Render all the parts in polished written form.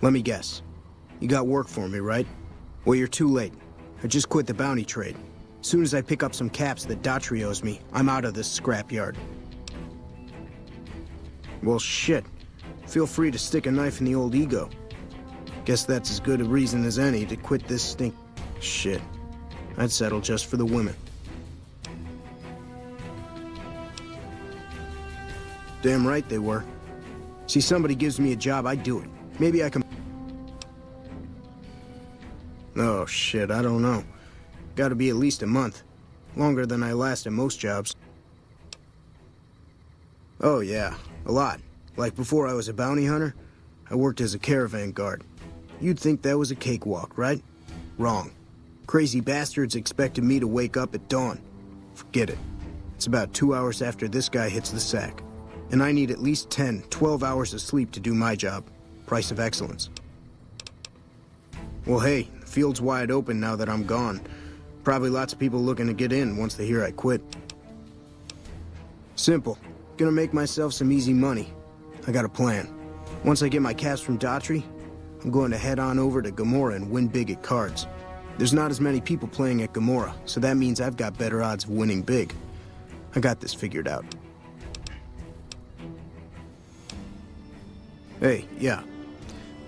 Let me guess. You got work for me, right? Well, you're too late. I just quit the bounty trade. Soon as I pick up some caps that Daughtry owes me, I'm out of this scrapyard. Well, shit. Feel free to stick a knife in the old ego. Guess that's as good a reason as any to quit this stink... shit. I'd settle just for the women. Damn right they were. See, somebody gives me a job, I do it. Maybe I can... Oh, shit, I don't know. Gotta be at least a month. Longer than I last at most jobs. Oh, yeah. A lot. Like before I was a bounty hunter, I worked as a caravan guard. You'd think that was a cakewalk, right? Wrong. Crazy bastards expected me to wake up at dawn. Forget it. It's about 2 hours after this guy hits the sack. And I need at least 10, 12 hours of sleep to do my job. Price of excellence. Well, hey, the field's wide open now that I'm gone. Probably lots of people looking to get in once they hear I quit. Simple. Gonna make myself some easy money. I got a plan. Once I get my caps from Daughtry, I'm going to head on over to Gomorrah and win big at cards. There's not as many people playing at Gomorrah, so that means I've got better odds of winning big. I got this figured out. Hey, yeah.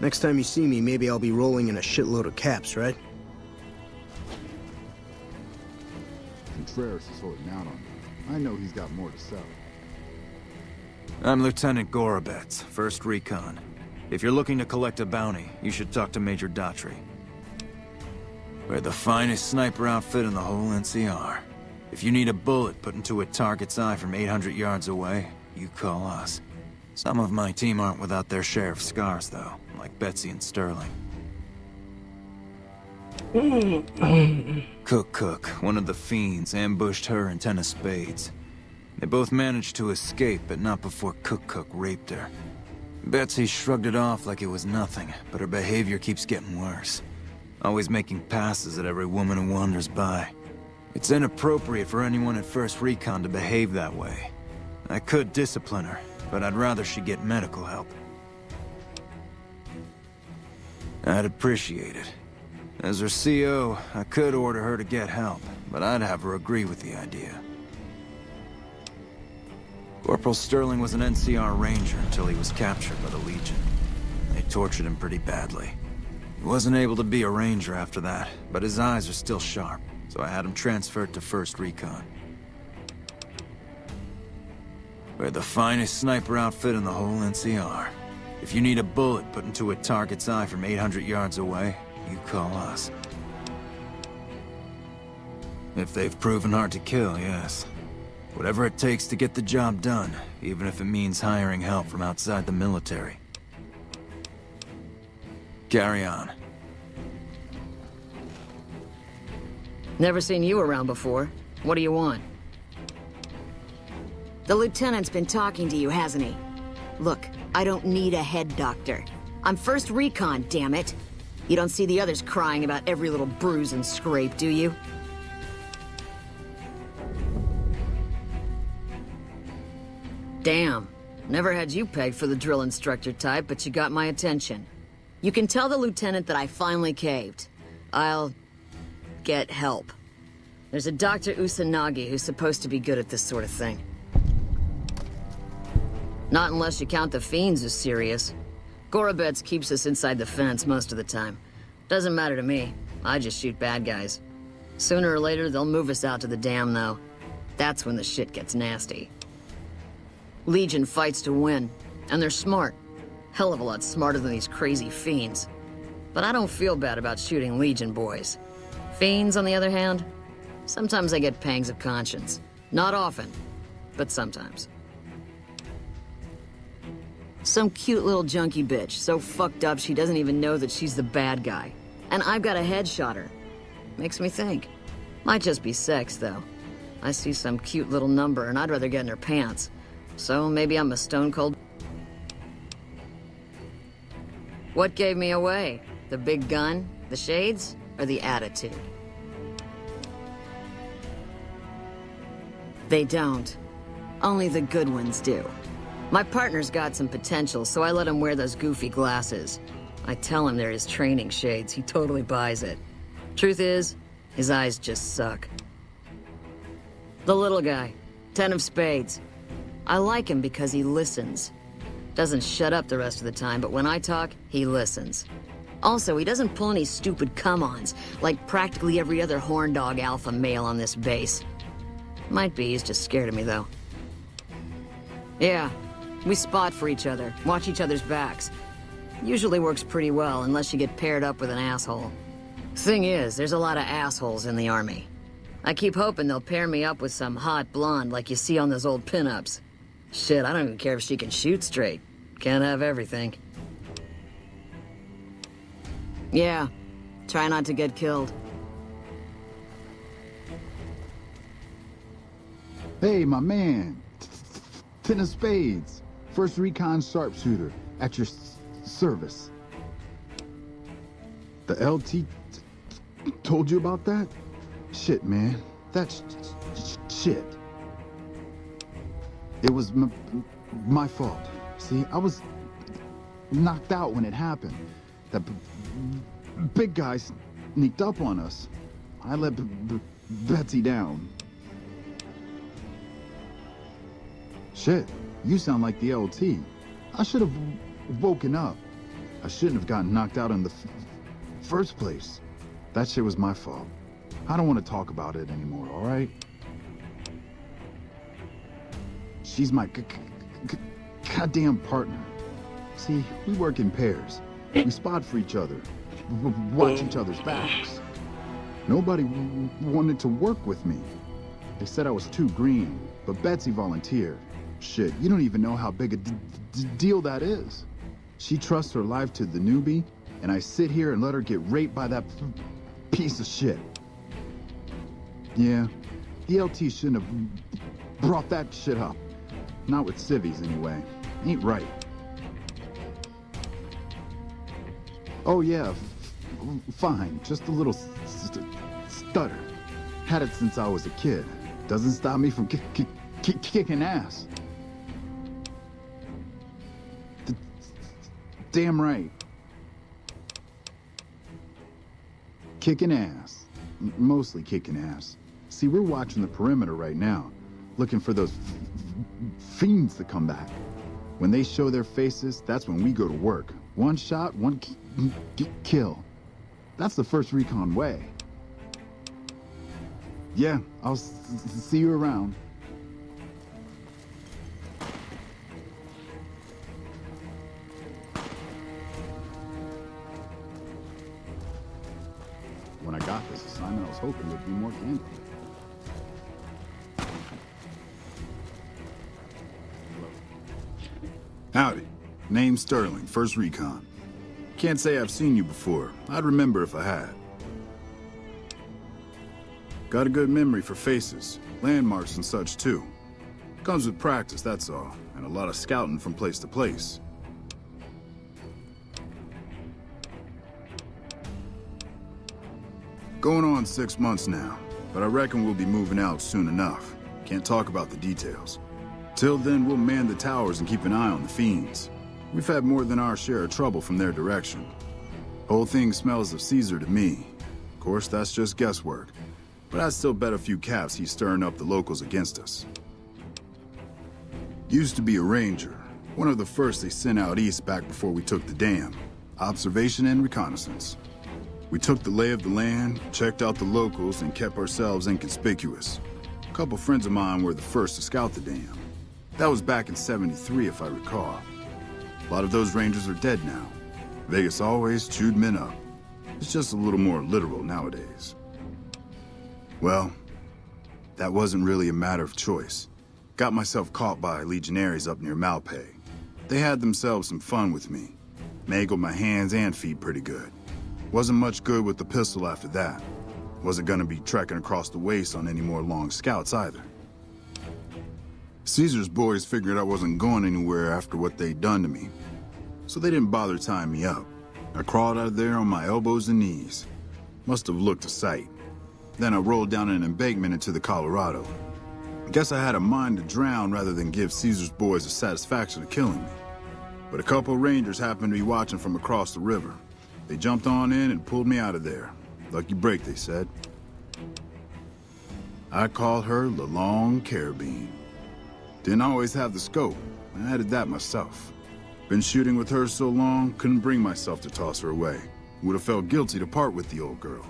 Next time you see me, maybe I'll be rolling in a shitload of caps, right? Contreras is holding out on me. I know he's got more to sell. I'm Lieutenant Gorobets, 1st Recon. If you're looking to collect a bounty, you should talk to Major Daughtry. We're the finest sniper outfit in the whole NCR. If you need a bullet put into a target's eye from 800 yards away, you call us. Some of my team aren't without their share of scars, though, like Betsy and Sterling. Cook, one of the fiends, ambushed her and 10 of spades. They both managed to escape, but not before Cook raped her. Betsy shrugged it off like it was nothing, but her behavior keeps getting worse. Always making passes at every woman who wanders by. It's inappropriate for anyone at 1st Recon to behave that way. I could discipline her, but I'd rather she get medical help. I'd appreciate it. As her CO, I could order her to get help, but I'd have her agree with the idea. Corporal Sterling was an NCR Ranger until he was captured by the Legion. They tortured him pretty badly. He wasn't able to be a Ranger after that, but his eyes are still sharp, so I had him transferred to 1st Recon. We're the finest sniper outfit in the whole NCR. If you need a bullet put into a target's eye from 800 yards away, you call us. If they've proven hard to kill, yes. Whatever it takes to get the job done, even if it means hiring help from outside the military. Carry on. Never seen you around before. What do you want? The lieutenant's been talking to you, hasn't he? Look, I don't need a head doctor. I'm 1st Recon, damn it. You don't see the others crying about every little bruise and scrape, do you? Damn. Never had you pegged for the drill instructor type, but you got my attention. You can tell the lieutenant that I finally caved. I'll... get help. There's a Dr. Usanagi who's supposed to be good at this sort of thing. Not unless you count the fiends as serious. Gorobets keeps us inside the fence most of the time. Doesn't matter to me. I just shoot bad guys. Sooner or later, they'll move us out to the dam, though. That's when the shit gets nasty. Legion fights to win, and they're smart. Hell of a lot smarter than these crazy fiends. But I don't feel bad about shooting Legion boys. Fiends, on the other hand, sometimes I get pangs of conscience. Not often, but sometimes. Some cute little junkie bitch, so fucked up she doesn't even know that she's the bad guy. And I've got a headshot her. Makes me think. Might just be sex, though. I see some cute little number and I'd rather get in her pants. So maybe I'm a stone cold... What gave me away? The big gun, the shades, or the attitude? They don't. Only the good ones do. My partner's got some potential, so I let him wear those goofy glasses. I tell him they're his training shades. He totally buys it. Truth is, his eyes just suck. The little guy. 10 of spades. I like him because he listens. Doesn't shut up the rest of the time, but when I talk, he listens. Also, he doesn't pull any stupid come-ons, like practically every other horn dog alpha male on this base. Might be he's just scared of me, though. Yeah, we spot for each other, watch each other's backs. Usually works pretty well, unless you get paired up with an asshole. Thing is, there's a lot of assholes in the army. I keep hoping they'll pair me up with some hot blonde like you see on those old pinups. Shit, I don't even care if she can shoot straight. Can't have everything. Yeah, try not to get killed. Hey, my man. 10 of spades. First recon sharpshooter at your service. The LT told you about that? Shit, man. That's shit. It was my fault. See, I was knocked out when it happened. That big guy sneaked up on us. I let Betsy down. Shit, you sound like the LT. I should have woken up. I shouldn't have gotten knocked out in the first place. That shit was my fault. I don't want to talk about it anymore, all right? She's my goddamn partner. See, we work in pairs. We spot for each other, watch each other's backs. Nobody wanted to work with me. They said I was too green, but Betsy volunteered. Shit, you don't even know how big a deal that is. She trusts her life to the newbie, and I sit here and let her get raped by that piece of shit. Yeah, the LT shouldn't have brought that shit up. Not with civvies, anyway. Ain't right. Oh yeah, fine. Just a little stutter. Had it since I was a kid. Doesn't stop me from kicking ass. Damn right. Kicking ass. Mostly kicking ass. See, we're watching the perimeter right now, looking for those fiends to come back. When they show their faces, that's when we go to work. One shot, one kill. That's the first recon way. Yeah, I'll see you around. When I got this assignment, I was hoping there'd be more candid. Howdy. Name's Sterling, First Recon. Can't say I've seen you before. I'd remember if I had. Got a good memory for faces, landmarks and such too. Comes with practice, that's all, and a lot of scouting from place to place. Going on 6 months now, but I reckon we'll be moving out soon enough. Can't talk about the details. Till then, we'll man the towers and keep an eye on the fiends. We've had more than our share of trouble from their direction. Whole thing smells of Caesar to me. Of course, that's just guesswork. But I'd still bet a few caps he's stirring up the locals against us. Used to be a ranger. One of the first they sent out east back before we took the dam. Observation and reconnaissance. We took the lay of the land, checked out the locals, and kept ourselves inconspicuous. A couple friends of mine were the first to scout the dam. That was back in '73, if I recall. A lot of those rangers are dead now. Vegas always chewed men up. It's just a little more literal nowadays. Well, that wasn't really a matter of choice. Got myself caught by legionaries up near Malpay. They had themselves some fun with me. Mangled my hands and feet pretty good. Wasn't much good with the pistol after that. Wasn't gonna be trekking across the waste on any more long scouts either. Caesar's boys figured I wasn't going anywhere after what they'd done to me, so they didn't bother tying me up. I crawled out of there on my elbows and knees. Must have looked a sight. Then I rolled down an embankment into the Colorado. Guess I had a mind to drown rather than give Caesar's boys the satisfaction of killing me. But a couple rangers happened to be watching from across the river. They jumped on in and pulled me out of there. Lucky break, they said. I called her the Long Carabine. Didn't always have the scope. I added that myself. Been shooting with her so long, couldn't bring myself to toss her away. Would have felt guilty to part with the old girl.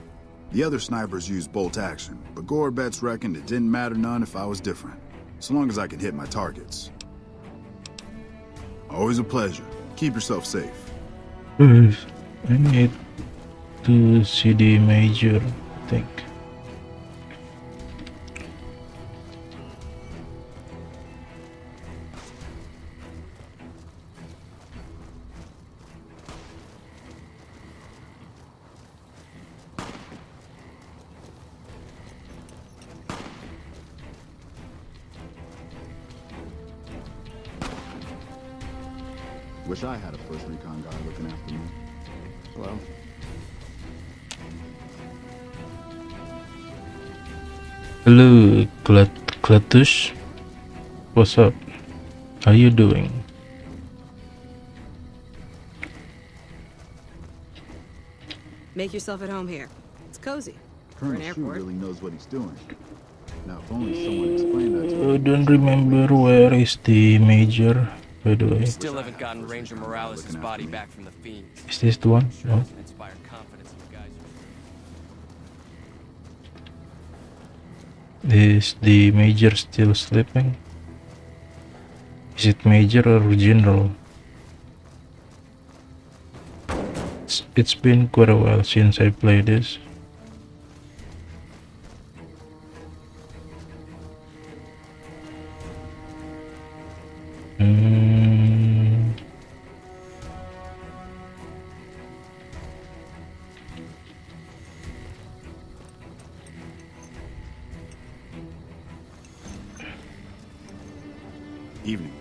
The other snipers used bolt action, but Gorobets reckoned it didn't matter none if I was different, so long as I could hit my targets. Always a pleasure. Keep yourself safe. I need to see the major, I think. Wish I had a first recon guy looking after me. Well, Hello, Clatus. What's up? How you doing? Make yourself at home here. It's cozy. For Colonel an Shu airport. really knows what he's doing. Now, if only someone explained that to I me. don't remember where is the major, by the way. Still haven't gotten Ranger Morales' body back from the Fiends. Is this the one? No. Inspire confidence in you guys. Is the major still sleeping? Is it major or general? It's been quite a while since I played this. Mm. Evening.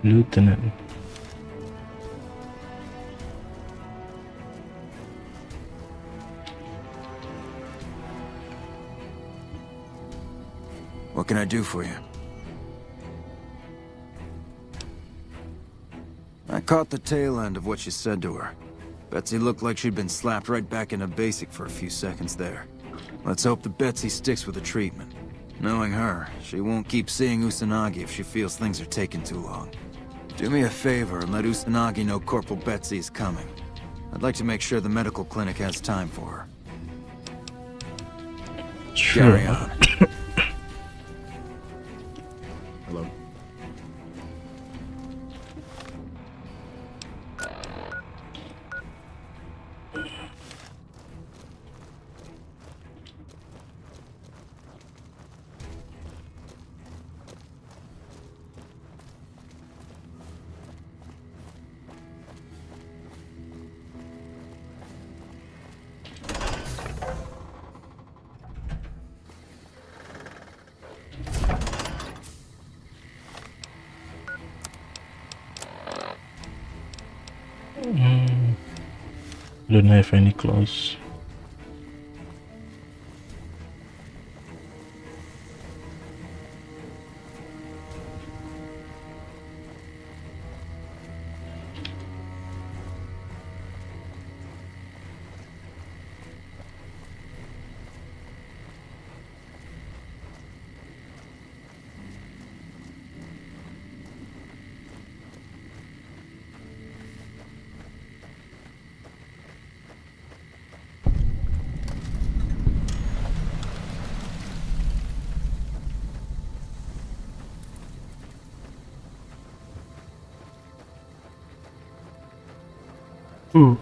Lieutenant. What can I do for you? I caught the tail end of what you said to her. Betsy looked like she'd been slapped right back into basic for a few seconds there. Let's hope that Betsy sticks with the treatment. Knowing her, she won't keep seeing Usanagi if she feels things are taking too long. Do me a favor and let Usanagi know Corporal Betsy is coming. I'd like to make sure the medical clinic has time for her. Sure. Carry on. Hello? Don't have any clothes. Ooh.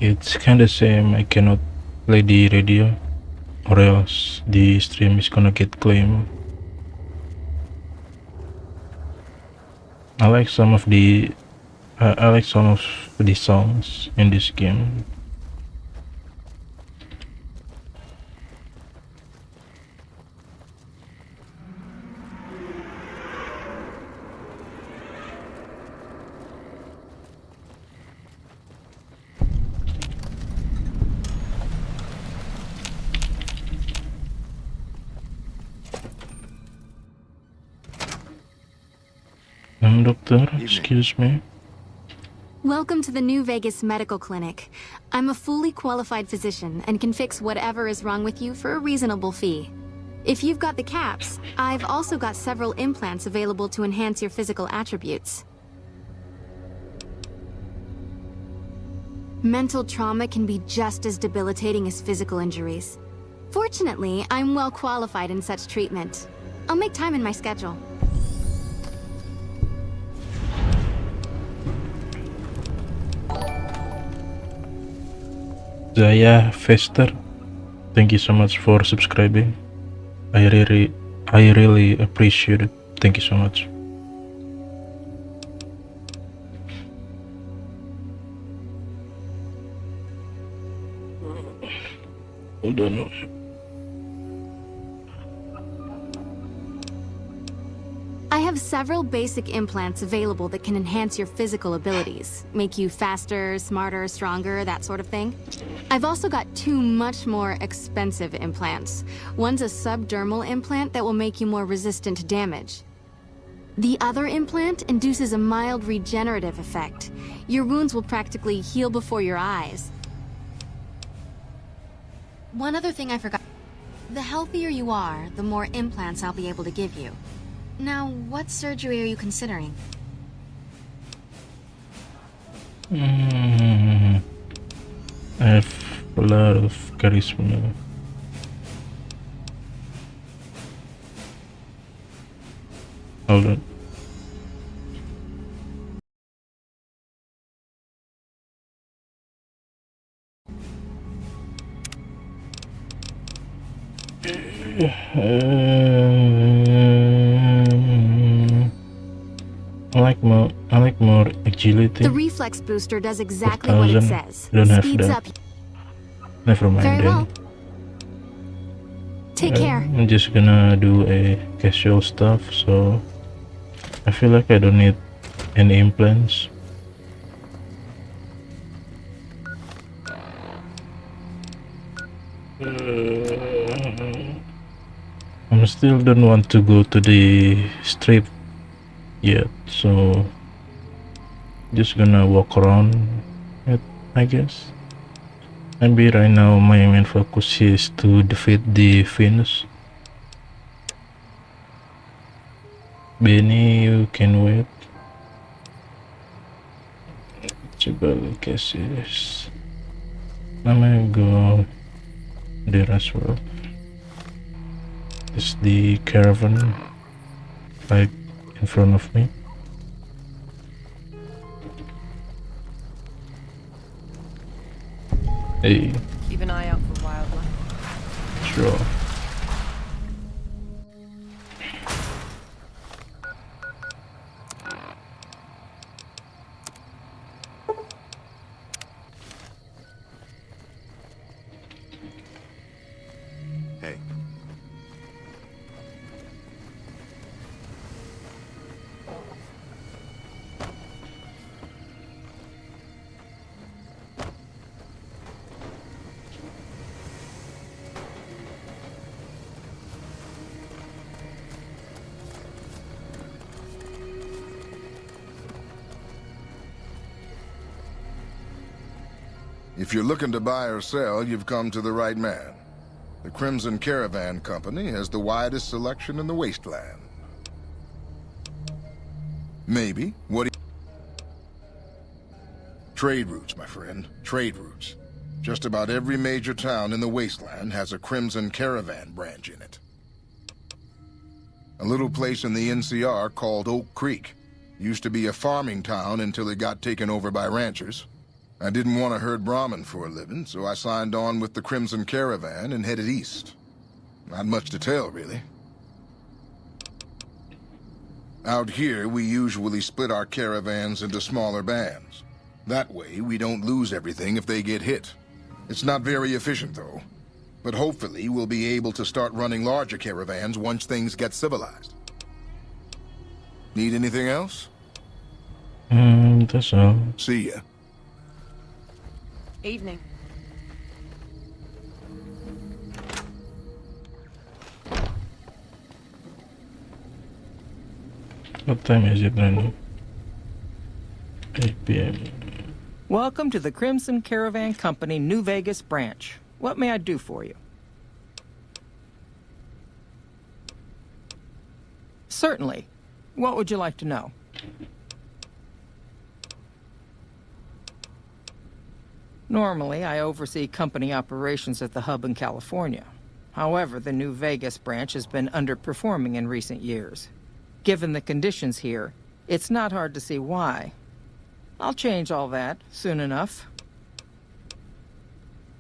it's kinda same. I cannot play the radio, or else the stream is gonna get claimed. I like some of the songs in this game. Doctor, excuse me. Welcome to the New Vegas Medical Clinic. I'm a fully qualified physician and can fix whatever is wrong with you for a reasonable fee. If you've got the caps, I've also got several implants available to enhance your physical attributes. Mental trauma can be just as debilitating as physical injuries. Fortunately, I'm well qualified in such treatment. I'll make time in my schedule. Zaya Fester, thank you so much for subscribing. I really appreciate it. Thank you so much. Hold on. I have several basic implants available that can enhance your physical abilities, make you faster, smarter, stronger, that sort of thing. I've also got two much more expensive implants. One's a subdermal implant that will make you more resistant to damage. The other implant induces a mild regenerative effect. Your wounds will practically heal before your eyes. One other thing I forgot. The healthier you are, the more implants I'll be able to give you. Now, what surgery are you considering? I have a lot of charisma. Hold on. I like more agility. The reflex booster does exactly what it says. Don't have Speeds that. up. Never mind Very then. well. Take care. I'm just gonna do a casual stuff, so I feel like I don't need any implants. I still don't want to go to the strip yet, so just gonna walk around it, I guess. Maybe right now my main focus is to defeat the Venus. Benny, you can wait. Jebel cases. I'm gonna go there as well. This is the caravan right in front of me. Hey, Keep an eye out for wildlife. sure. Hey. If you're looking to buy or sell, you've come to the right man. The Crimson Caravan Company has the widest selection in the wasteland. Maybe. What do you... Trade routes, my friend. Trade routes. Just about every major town in the wasteland has a Crimson Caravan branch in it. A little place in the NCR called Oak Creek. Used to be a farming town until it got taken over by ranchers. I didn't want to herd Brahmin for a living, so I signed on with the Crimson Caravan and headed east. Not much to tell, really. Out here, we usually split our caravans into smaller bands. That way, we don't lose everything if they get hit. It's not very efficient, though. But hopefully, we'll be able to start running larger caravans once things get civilized. Need anything else? That's all. See ya. Evening. What time is it right now? 8 p.m. Welcome to the Crimson Caravan Company New Vegas branch. What may I do for you? Certainly. What would you like to know? Normally, I oversee company operations at the hub in California. However, the New Vegas branch has been underperforming in recent years. Given the conditions here, it's not hard to see why. I'll change all that soon enough.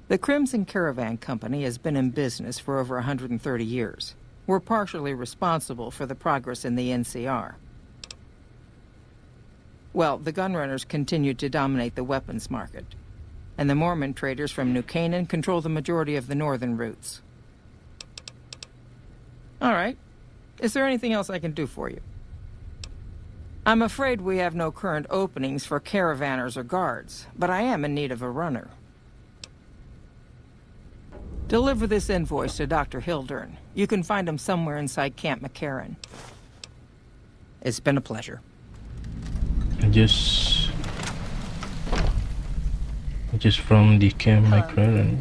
The Crimson Caravan Company has been in business for over 130 years. We're partially responsible for the progress in the NCR. Well, the gunrunners continue to dominate the weapons market, and the Mormon traders from New Canaan control the majority of the northern routes. All right. Is there anything else I can do for you? I'm afraid we have no current openings for caravanners or guards, but I am in need of a runner. Deliver this invoice to Dr. Hildern. You can find him somewhere inside Camp McCarran. It's been a pleasure. Just from the Camp McCarran.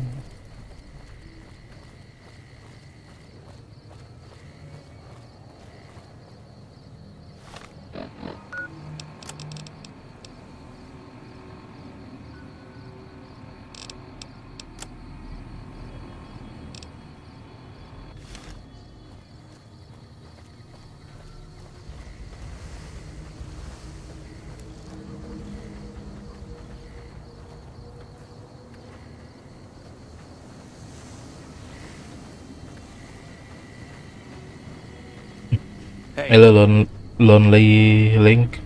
Hello, Lonely Link.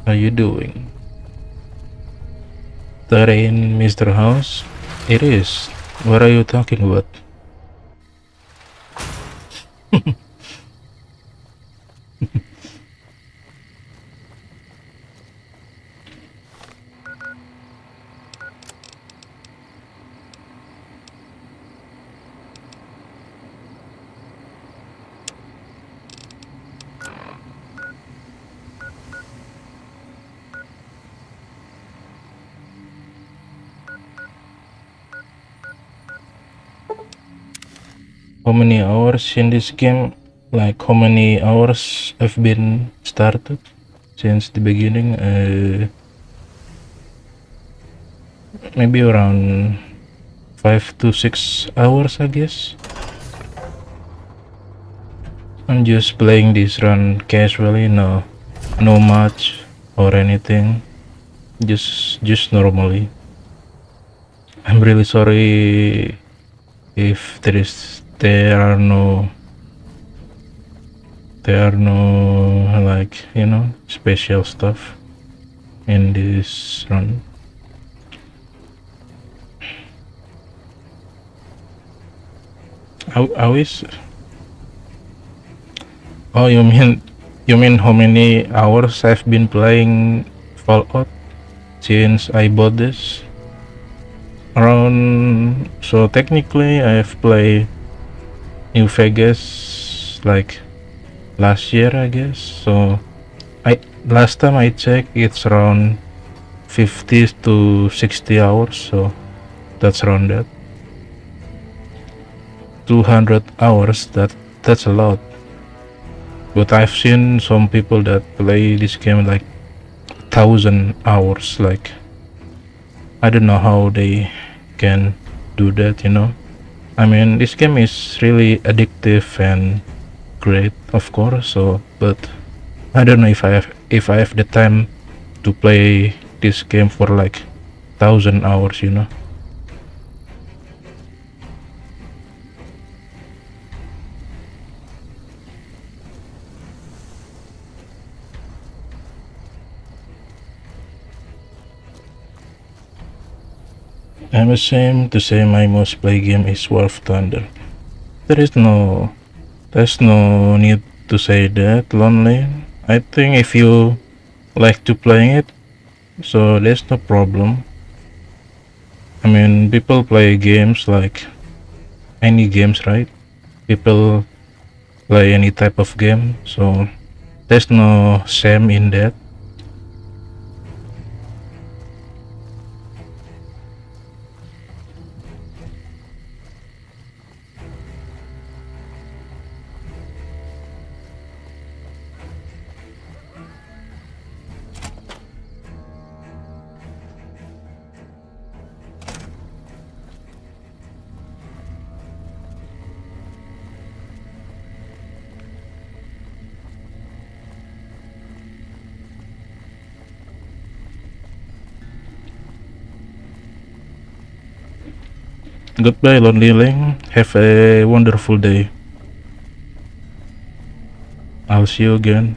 How you doing? Terrain, Mr. House? It is. What are you talking about? How many hours in this game? Like how many hours have been started since the beginning? Maybe around 5 to 6 hours, I guess. I'm just playing this run casually, no match or anything, just normally. I'm really sorry if there are no like, you know, special stuff in this run. How is? Oh, you mean how many hours I've been playing Fallout since I bought this? Around, so technically I've played New Vegas like last year, I guess. So last time I checked, it's around 50 to 60 hours, so that's around that. 200 hours, that's a lot. But I've seen some people that play this game like 1,000 hours. Like, I don't know how they can do that, you know. I mean, this game is really addictive and great, of course. So, but I don't know if I have the time to play this game for like 1,000 hours, you know. I'm ashamed to say my most played game is War of Thunder. There's no need to say that, Lonely. I think if you like to playing it, so there's no problem. I mean, people play games like any games, right? People play any type of game, so there's no shame in that. Goodbye, Lonely Ling. Have a wonderful day. I'll see you again.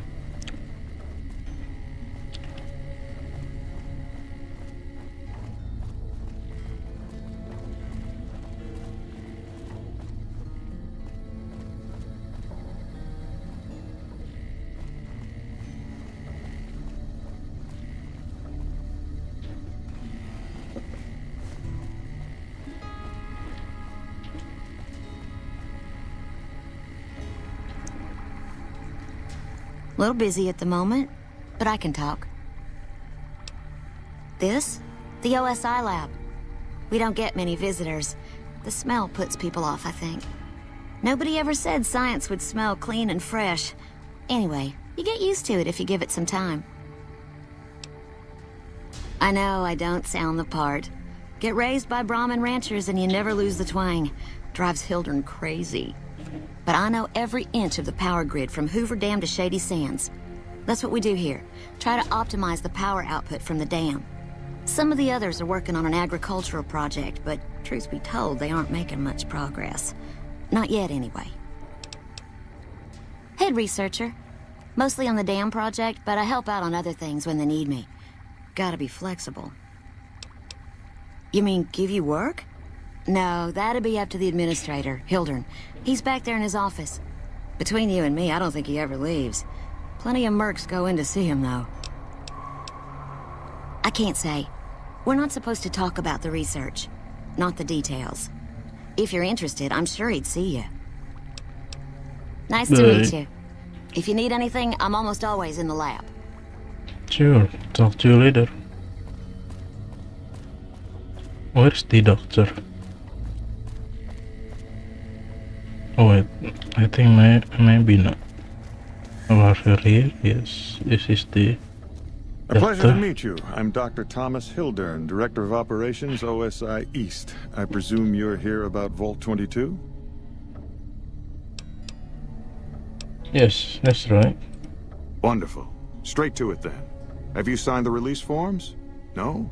A little busy at the moment, but I can talk. This? The OSI lab. We don't get many visitors. The smell puts people off, I think. Nobody ever said science would smell clean and fresh. Anyway, you get used to it if you give it some time. I know I don't sound the part. Get raised by Brahmin ranchers and you never lose the twang. Drives Hildern crazy. But I know every inch of the power grid from Hoover Dam to Shady Sands. That's what we do here. Try to optimize the power output from the dam. Some of the others are working on an agricultural project, but truth be told, they aren't making much progress. Not yet, anyway. Head researcher. Mostly on the dam project, but I help out on other things when they need me. Gotta be flexible. You mean give you work? No, that'd be up to the administrator, Hildern. He's back there in his office. Between you and me, I don't think he ever leaves. Plenty of mercs go in to see him, though. I can't say. We're not supposed to talk about the research. Not the details. If you're interested, I'm sure he'd see you. Nice to meet you. If you need anything, I'm almost always in the lab. Sure, talk to you later. Where's the doctor? Oh wait, I think maybe not. Over here, yes, this is the A pleasure to meet you. I'm Dr. Thomas Hildern, Director of Operations, OSI East. I presume you're here about Vault 22? Yes, that's right. Wonderful. Straight to it then. Have you signed the release forms? No?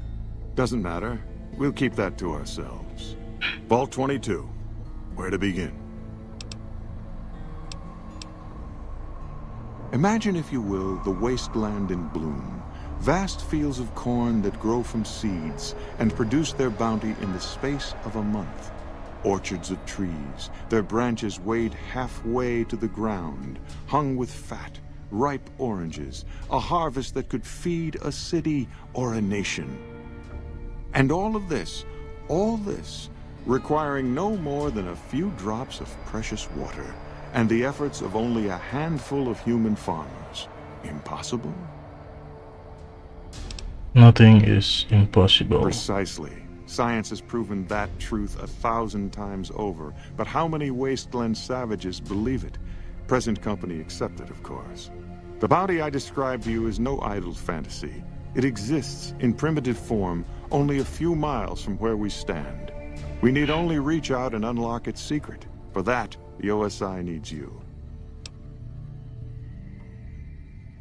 Doesn't matter. We'll keep that to ourselves. Vault 22. Where to begin? Imagine, if you will, the wasteland in bloom. Vast fields of corn that grow from seeds and produce their bounty in the space of a month. Orchards of trees, their branches weighed halfway to the ground, hung with fat, ripe oranges, a harvest that could feed a city or a nation. And all this, requiring no more than a few drops of precious water, and the efforts of only a handful of human farmers. Impossible? Nothing is impossible. Precisely. Science has proven that truth 1,000 times over, but how many wasteland savages believe it? Present company accepted, of course. The bounty I described to you is no idle fantasy. It exists in primitive form only a few miles from where we stand. We need only reach out and unlock its secret. For that, the OSI needs you.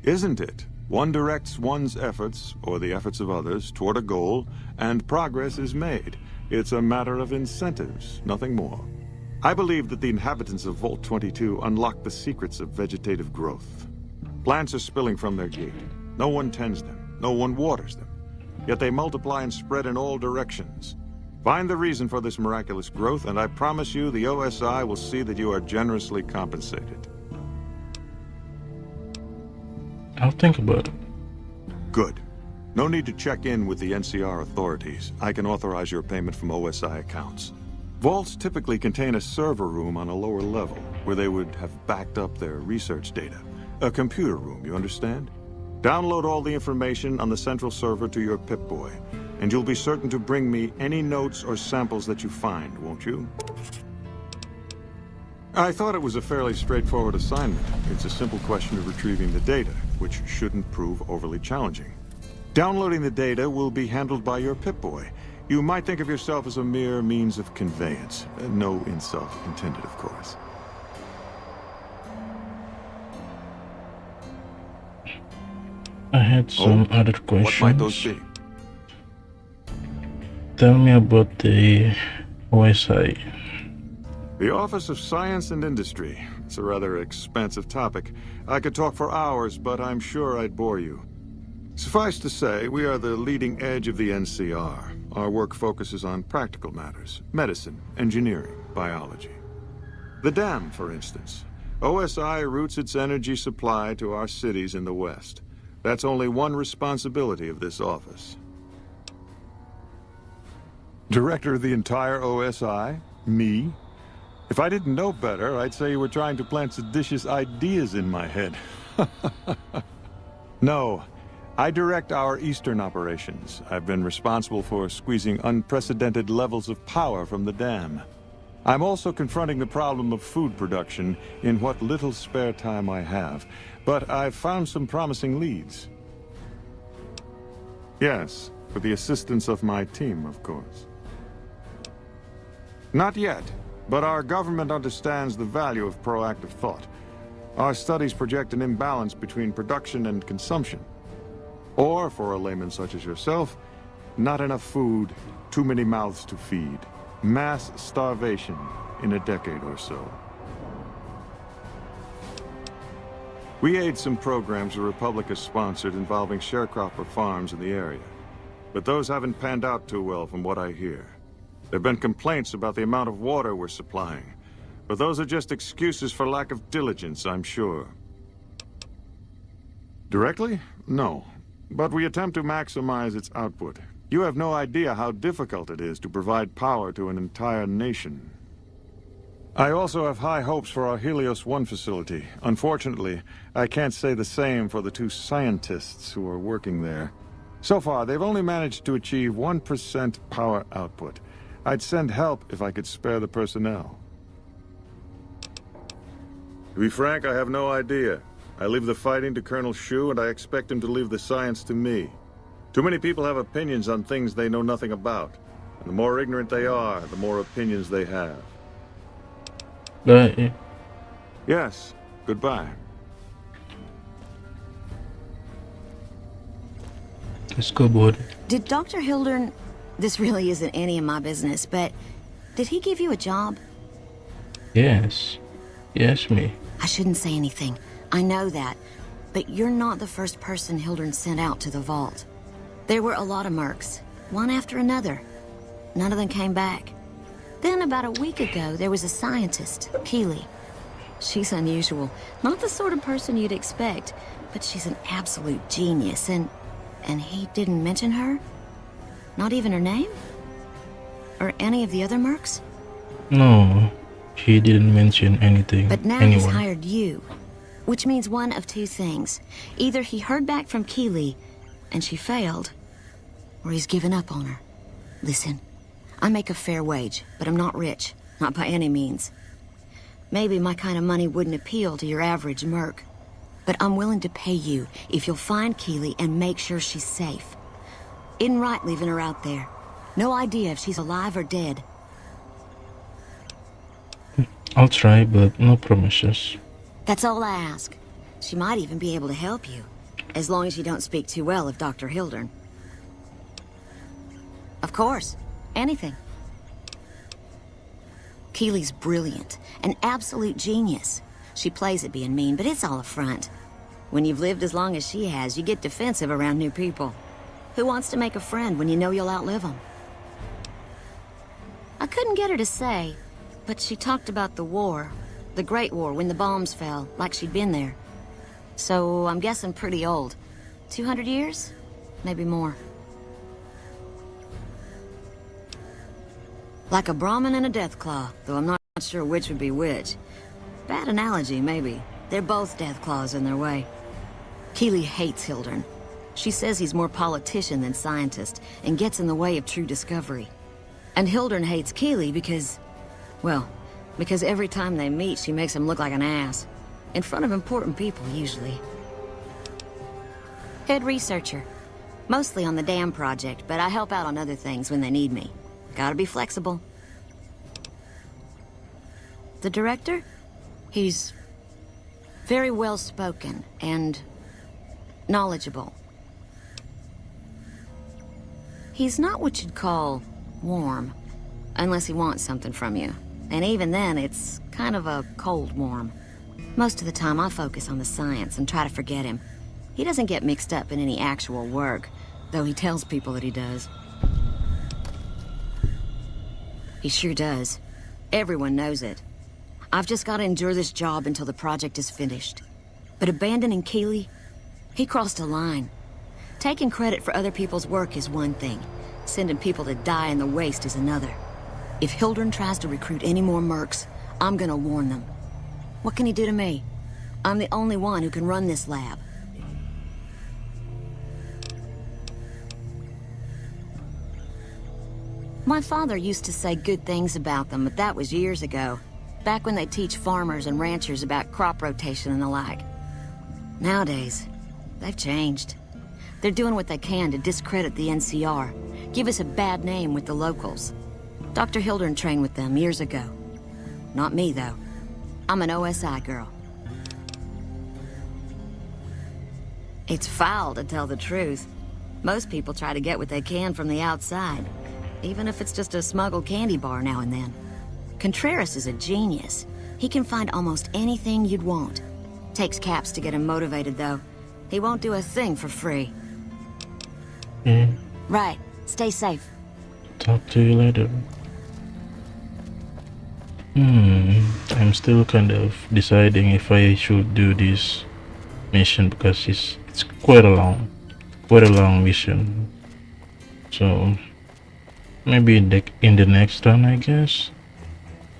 Isn't it? One directs one's efforts, or the efforts of others, toward a goal, and progress is made. It's a matter of incentives, nothing more. I believe that the inhabitants of Vault 22 unlock the secrets of vegetative growth. Plants are spilling from their gate. No one tends them, no one waters them. Yet they multiply and spread in all directions. Find the reason for this miraculous growth, and I promise you the OSI will see that you are generously compensated. I'll think about it. Good. No need to check in with the NCR authorities. I can authorize your payment from OSI accounts. Vaults typically contain a server room on a lower level, where they would have backed up their research data. A computer room, you understand? Download all the information on the central server to your Pip-Boy, and you'll be certain to bring me any notes or samples that you find, won't you? I thought it was a fairly straightforward assignment. It's a simple question of retrieving the data, which shouldn't prove overly challenging. Downloading the data will be handled by your Pip-Boy. You might think of yourself as a mere means of conveyance. No insult intended, of course. I had some other questions. What might those be? Tell me about the OSI. The Office of Science and Industry. It's a rather expansive topic. I could talk for hours, but I'm sure I'd bore you. Suffice to say, we are the leading edge of the NCR. Our work focuses on practical matters: medicine, engineering, biology. The dam, for instance. OSI routes its energy supply to our cities in the West. That's only one responsibility of this office. Director of the entire OSI? Me? If I didn't know better, I'd say you were trying to plant seditious ideas in my head. No. I direct our eastern operations. I've been responsible for squeezing unprecedented levels of power from the dam. I'm also confronting the problem of food production in what little spare time I have, but I've found some promising leads. Yes, with the assistance of my team, of course. Not yet, but our government understands the value of proactive thought. Our studies project an imbalance between production and consumption. Or, for a layman such as yourself, not enough food, too many mouths to feed. Mass starvation in a decade or so. We aid some programs the Republic has sponsored involving sharecropper farms in the area. But those haven't panned out too well from what I hear. There have been complaints about the amount of water we're supplying. But those are just excuses for lack of diligence, I'm sure. Directly? No. But we attempt to maximize its output. You have no idea how difficult it is to provide power to an entire nation. I also have high hopes for our Helios 1 facility. Unfortunately, I can't say the same for the 2 scientists who are working there. So far, they've only managed to achieve 1% power output. I'd send help if I could spare the personnel. To be frank, I have no idea. I leave the fighting to Colonel Shu, and I expect him to leave the science to me. Too many people have opinions on things they know nothing about. And the more ignorant they are, the more opinions they have. Bye. Yes. Goodbye. Let's go, bud. Did Dr. Hildern... This really isn't any of my business, but... Did he give you a job? Yes. Yes, me. I shouldn't say anything. I know that. But you're not the first person Hildern sent out to the vault. There were a lot of mercs, one after another. None of them came back. Then about a week ago, there was a scientist, Keeley. She's unusual. Not the sort of person you'd expect, but she's an absolute genius, and he didn't mention her? Not even her name? Or any of the other mercs? No, he didn't mention anything. But now he's hired you, which means one of two things. Either he heard back from Keeley, and she failed, or he's given up on her. Listen, I make a fair wage, but I'm not rich. Not by any means. Maybe my kind of money wouldn't appeal to your average merc. But I'm willing to pay you if you'll find Keeley and make sure she's safe. Isn't right leaving her out there. No idea if she's alive or dead. I'll try, but no promises. That's all I ask. She might even be able to help you. As long as you don't speak too well of Dr. Hildern. Of course. Anything. Keely's brilliant. An absolute genius. She plays at being mean, but it's all a front. When you've lived as long as she has, you get defensive around new people. Who wants to make a friend when you know you'll outlive them? I couldn't get her to say, but she talked about the war. The Great War, when the bombs fell, like she'd been there. So, I'm guessing pretty old. 200 years? Maybe more. Like a Brahmin and a Deathclaw, though I'm not sure which would be which. Bad analogy, maybe. They're both Deathclaws in their way. Keely hates Hildern. She says he's more politician than scientist, and gets in the way of true discovery. And Hildern hates Keely because... well, because every time they meet, she makes him look like an ass. In front of important people, usually. Head researcher. Mostly on the dam project, but I help out on other things when they need me. Gotta be flexible. The director? He's very well-spoken and knowledgeable. He's not what you'd call warm, unless he wants something from you. And even then, it's kind of a cold warm. Most of the time, I focus on the science and try to forget him. He doesn't get mixed up in any actual work, though he tells people that he does. He sure does. Everyone knows it. I've just got to endure this job until the project is finished. But abandoning Keely, he crossed a line. Taking credit for other people's work is one thing. Sending people to die in the waste is another. If Hildern tries to recruit any more mercs, I'm gonna warn them. What can he do to me? I'm the only one who can run this lab. My father used to say good things about them, but that was years ago. Back when they teach farmers and ranchers about crop rotation and the like. Nowadays, they've changed. They're doing what they can to discredit the NCR, give us a bad name with the locals. Dr. Hildern trained with them years ago. Not me, though. I'm an OSI girl. It's foul to tell the truth. Most people try to get what they can from the outside, even if it's just a smuggled candy bar now and then. Contreras is a genius. He can find almost anything you'd want. Takes caps to get him motivated, though. He won't do a thing for free. Right. Stay safe. Talk to you later. I'm still kind of deciding if I should do this mission because it's quite a long mission. So maybe in the next run, I guess.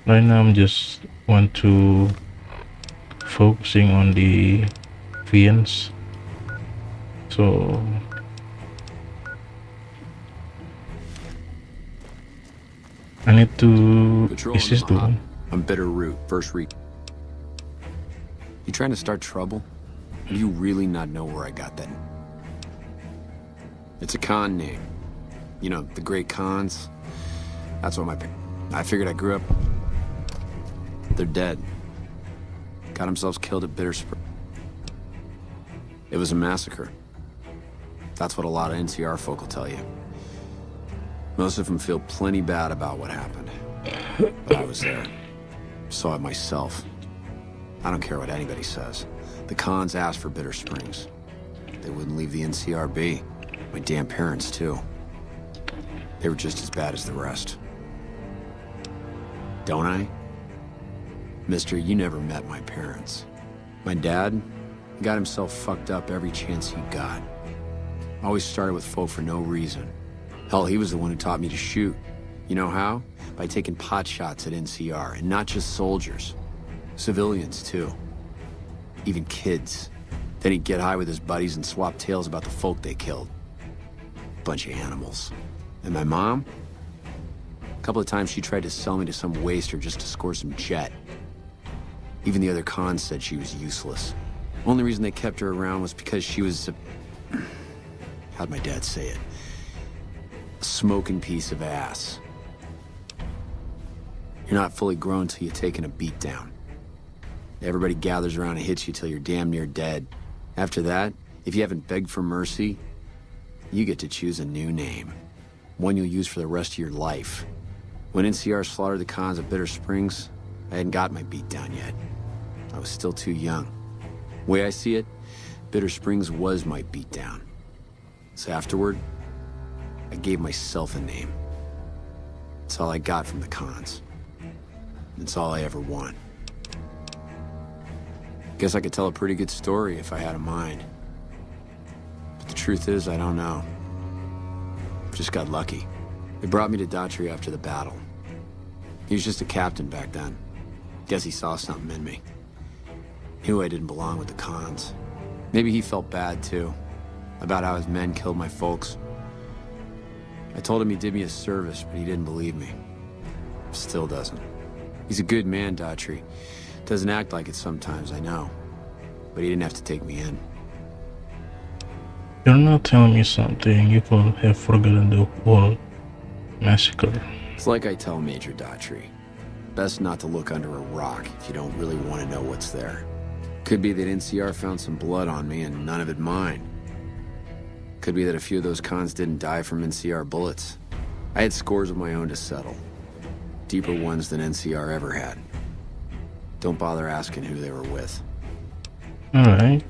Right now I'm just want to focusing on the Fiends. So I need to is this the one? I'm Bitter Root, first read. You trying to start trouble? Or do you really not know where I got that? It's a Khan name. You know, the great Khans. That's what I figured I grew up. They're dead. Got themselves killed at Bitter Spring. It was a massacre. That's what a lot of NCR folk will tell you. Most of them feel plenty bad about what happened. But I was there. Saw it myself. I don't care what anybody says. The Khans asked for Bitter Springs. They wouldn't leave the NCR be. My damn parents, too. They were just as bad as the rest. Don't I? Mister, you never met my parents. My dad got himself fucked up every chance he got. Always started with folk for no reason. Hell, he was the one who taught me to shoot. You know how? By taking pot shots at NCR, and not just soldiers. Civilians, too. Even kids. Then he'd get high with his buddies and swap tales about the folk they killed. Bunch of animals. And my mom? A couple of times she tried to sell me to some waster just to score some jet. Even the other Khans said she was useless. Only reason they kept her around was because she was a... how'd my dad say it? A smoking piece of ass. You're not fully grown till you've taken a beat down. Everybody gathers around and hits you till you're damn near dead. After that, If you haven't begged for mercy, you get to choose a new name. One you'll use for the rest of your life. When NCR slaughtered the cons at Bitter Springs, I hadn't got my beat down yet. I was still too young. The way I see it, Bitter Springs was my beat down. So afterward, I gave myself a name. It's all I got from the cons. It's all I ever want. Guess I could tell a pretty good story if I had a mind. But the truth is, I don't know. Just got lucky. They brought me to Daughtry after the battle. He was just a captain back then. Guess he saw something in me. Knew I didn't belong with the cons. Maybe he felt bad, too, about how his men killed my folks. I told him he did me a service, but he didn't believe me. Still doesn't. He's a good man, Daughtry. Doesn't act like it sometimes, I know. But he didn't have to take me in. You're not telling me something you could have forgotten the whole massacre. It's like I tell Major Daughtry. Best not to look under a rock if you don't really want to know what's there. Could be that NCR found some blood on me and none of it mine. Could be that a few of those cons didn't die from NCR bullets. I had scores of my own to settle. Deeper ones than NCR ever had. Don't bother asking who they were with. Alright,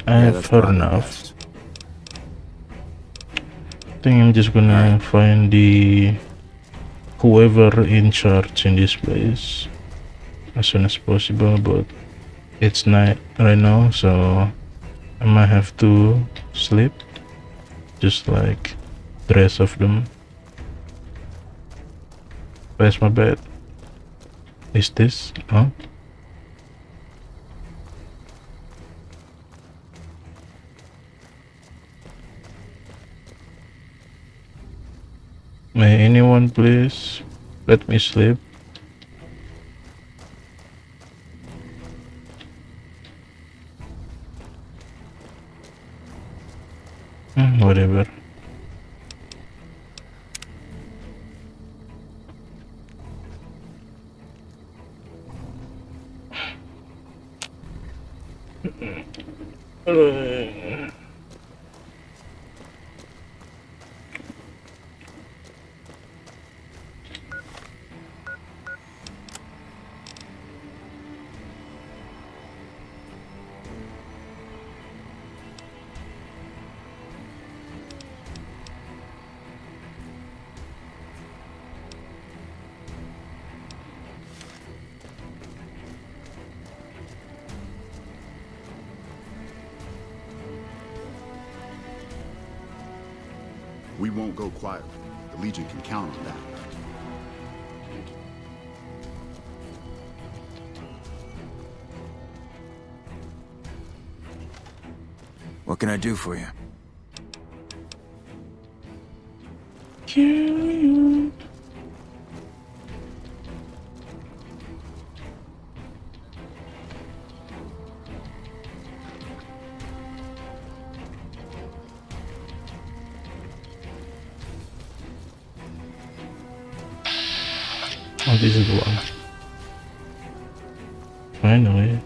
I've heard enough. I think I'm just gonna find the whoever in charge in this place as soon as possible, but it's night right now, so I might have to sleep just like the rest of them. Where's my bed? Is this? Huh? May anyone please let me sleep? Whatever. We won't go quietly. The Legion can count on that. What can I do for you? Oh, this is the one. Finally.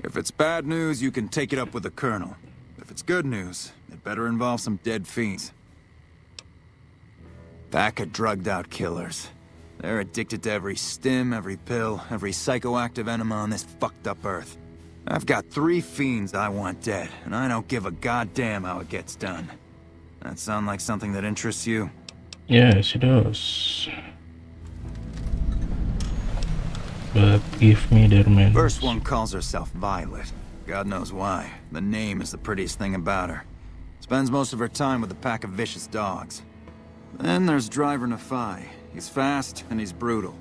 If it's bad news, you can take it up with the Colonel. If it's good news, it better involve some dead fiends. Pack of drugged-out killers. They're addicted to every stim, every pill, every psychoactive enema on this fucked-up Earth. I've got 3 fiends I want dead, and I don't give a goddamn how it gets done. That sound like something that interests you? Yes, it does. But give me their men. First one calls herself Violet. God knows why. The name is the prettiest thing about her. Spends most of her time with a pack of vicious dogs. Then there's Driver Nefai. He's fast and he's brutal.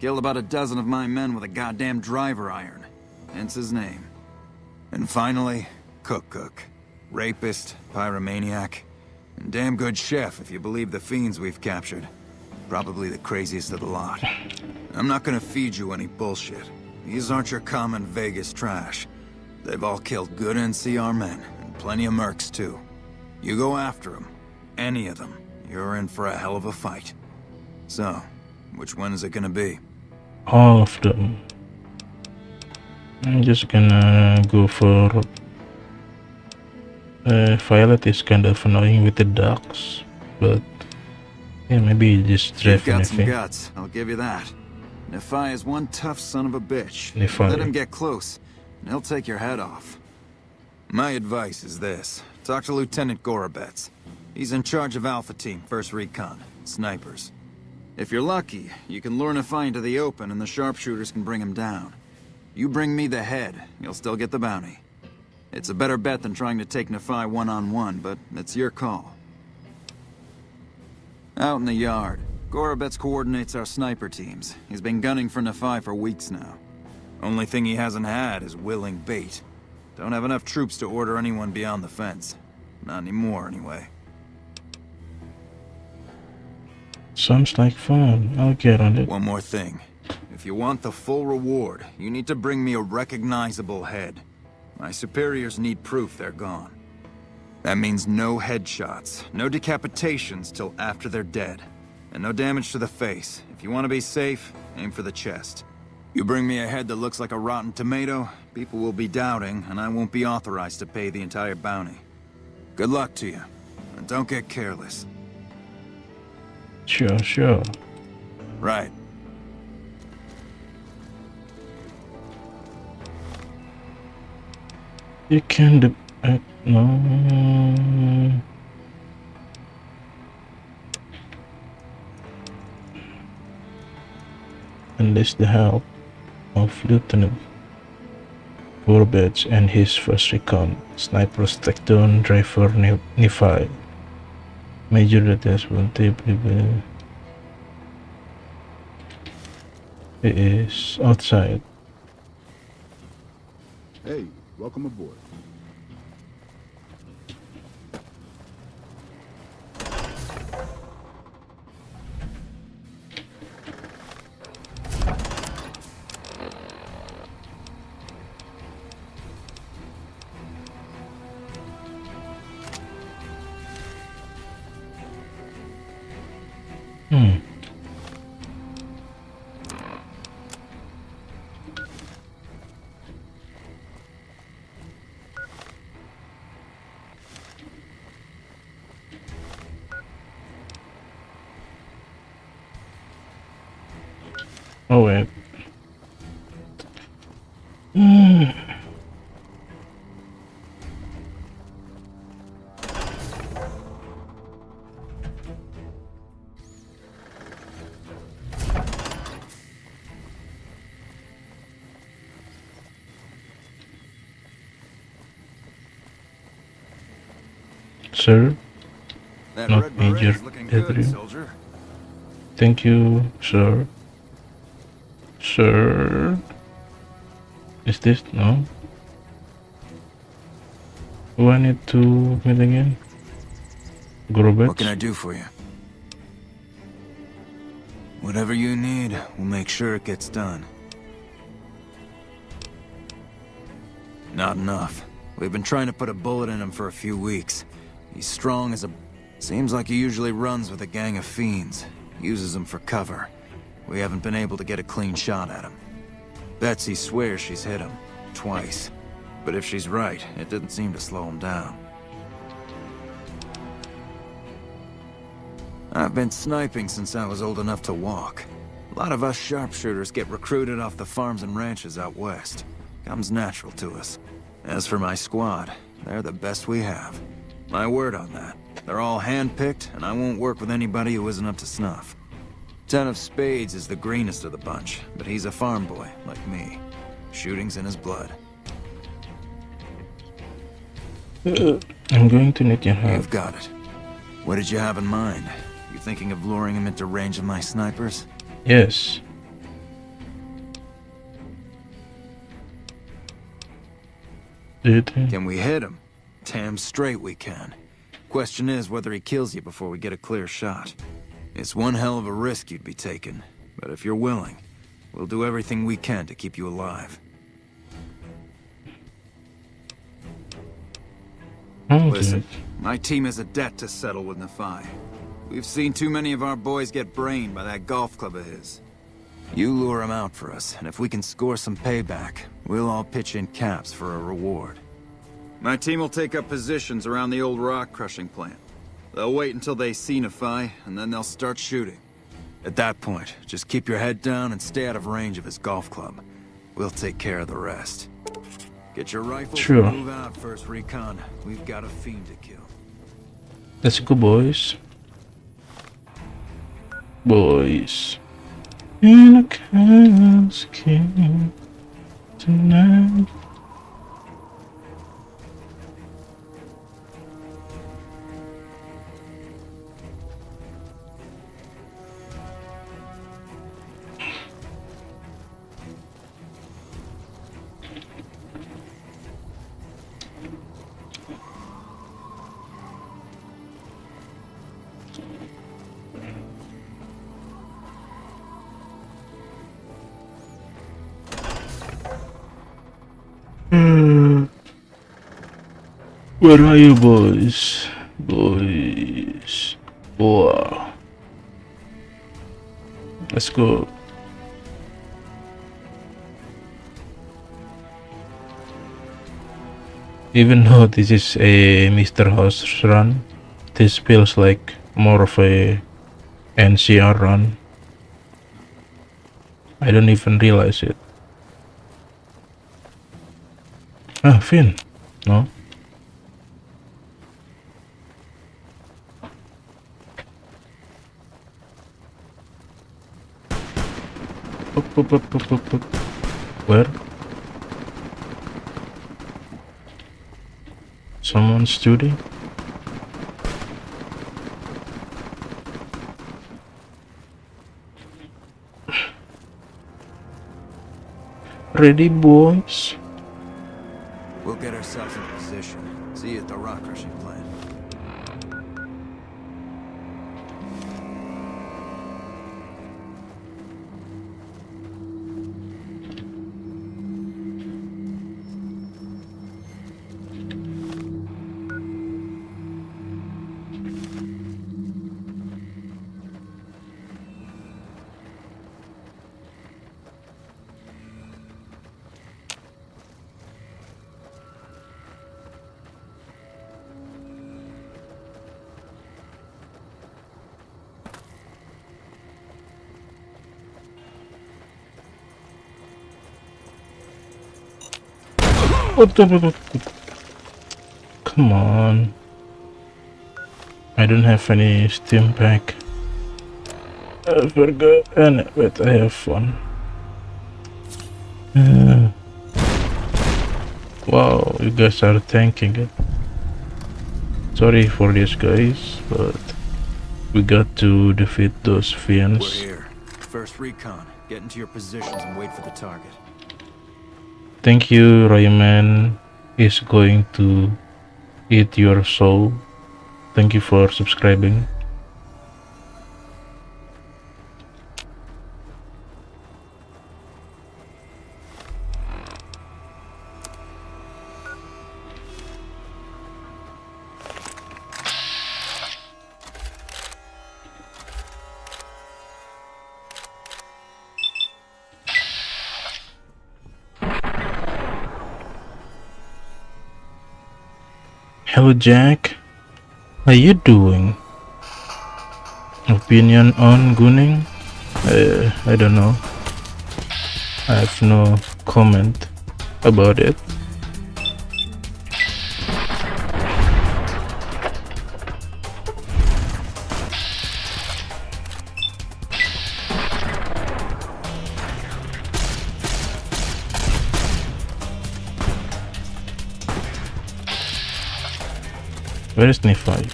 Killed about a dozen of my men with a goddamn driver iron. Hence his name. And finally, Cook. Rapist, pyromaniac, and damn good chef if you believe the fiends we've captured. Probably the craziest of the lot. I'm not gonna feed you any bullshit. These aren't your common Vegas trash. They've all killed good NCR men, and plenty of mercs too. You go after them, any of them, you're in for a hell of a fight. So, which one is it gonna be? All of them. I'm just gonna go for Violet is kind of annoying with the ducks, but yeah, maybe just You've drive got some Nephi. guts, I'll give you that. Nephi is one tough son of a bitch. Nephi. Let him get close, and he'll take your head off. My advice is this. Talk to Lieutenant Gorobets. He's in charge of Alpha Team, 1st Recon, snipers. If you're lucky, you can lure Nephi into the open and the sharpshooters can bring him down. You bring me the head, you'll still get the bounty. It's a better bet than trying to take Nephi one-on-one, but it's your call. Out in the yard, Gorobets coordinates our sniper teams. He's been gunning for Nephi for weeks now. Only thing he hasn't had is willing bait. Don't have enough troops to order anyone beyond the fence. Not anymore, anyway. Sounds like fun. I'll get on it. One more thing. If you want the full reward, you need to bring me a recognizable head. My superiors need proof they're gone. That means no headshots, no decapitations till after they're dead, and no damage to the face. If you want to be safe, aim for the chest. You bring me a head that looks like a rotten tomato, people will be doubting, and I won't be authorized to pay the entire bounty. Good luck to you, and don't get careless. Sure. Right. You can do no. Enlist the help of Lieutenant Gorobets and his 1st Recon snipers take down driver Nephi. Major details will be he is outside. Hey, welcome aboard. Oh wait. Sir, That not red Major beret's looking good, Adrian. soldier. Thank you, sir. Sir, is this no? Who I need to meet again? Gorobets? What can I do for you? Whatever you need, we'll make sure it gets done. Not enough. We've been trying to put a bullet in him for a few weeks. He's strong as a... Seems like he usually runs with a gang of fiends. Uses them for cover. We haven't been able to get a clean shot at him. Betsy swears she's hit him. Twice. But if she's right, it didn't seem to slow him down. I've been sniping since I was old enough to walk. A lot of us sharpshooters get recruited off the farms and ranches out west. Comes natural to us. As for my squad, they're the best we have. My word on that. They're all hand-picked, and I won't work with anybody who isn't up to snuff. Ten of Spades is the greenest of the bunch, but he's a farm boy, like me. Shooting's in his blood. I'm going to need your help. You've got it. What did you have in mind? You thinking of luring him into range of my snipers? Yes. Can we hit him? Damn straight we can. Question is whether he kills you before we get a clear shot. It's one hell of a risk you'd be taking, but if you're willing, we'll do everything we can to keep you alive. Listen, my team has a debt to settle with Nephi. We've seen too many of our boys get brained by that golf club of his. You lure him out for us, and if we can score some payback, we'll all pitch in caps for a reward. My team will take up positions around the old rock crushing plant. They'll wait until they scenify, and then they'll start shooting. At that point, just keep your head down and stay out of range of his golf club. We'll take care of the rest. Get your rifles Sure. and move out, First Recon. We've got a fiend to kill. Let's go, boys. Boys. In a casket tonight. Where are you, boys? Boys. Wow. Let's go. Even though this is a Mr. House run, this feels like more of a NCR run. I don't even realize it. Ah, Finn. No? Up. Where? Someone's shooting? Ready, boys? We'll get ourselves in position. See you at the rock crushing plant. What? Come on. I don't have any steam pack. I forgot. Wait, I have one. Wow, you guys are tanking it. Sorry for this, guys, but we got to defeat those fiends. We're here. First Recon. Get into your positions and wait for the target. Thank you, Rayman is going to eat your soul. Thank you for subscribing. Hello, Jack. How you doing? Opinion on Gunning? I don't know. I have no comment about it. Where is Nephi?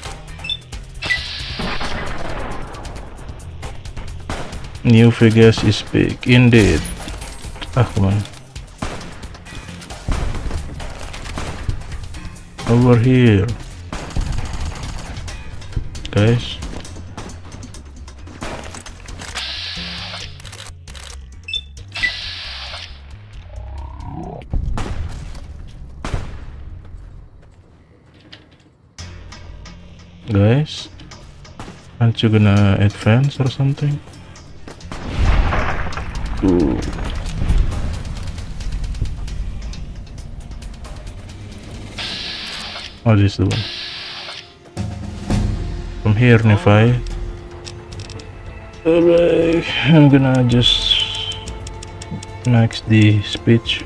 New Vegas is big, indeed. Ah, come on. Over here. Guys. Guys, aren't you gonna advance or something? Ooh. Oh, this is the one. From here, Nephi. Alright, I'm gonna just max the speech.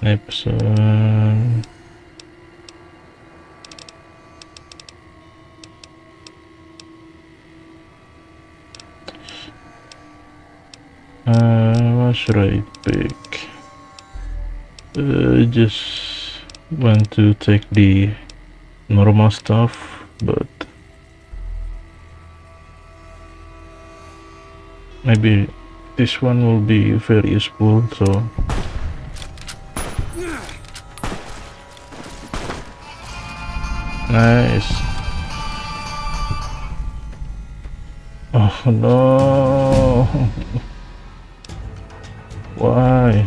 Episode. What should I pick? Just want to take the normal stuff, but maybe this one will be very useful, so nice. Oh no. Why?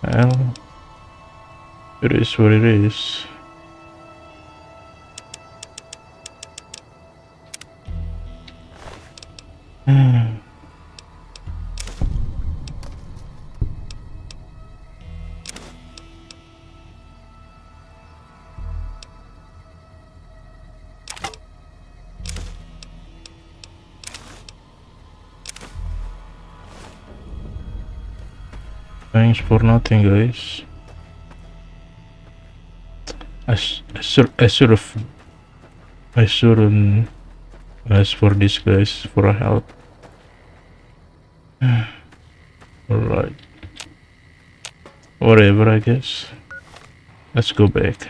Well, it is what it is. Thanks for nothing, guys. I shouldn't ask for this, guys, for a help. Alright. Whatever, I guess. Let's go back.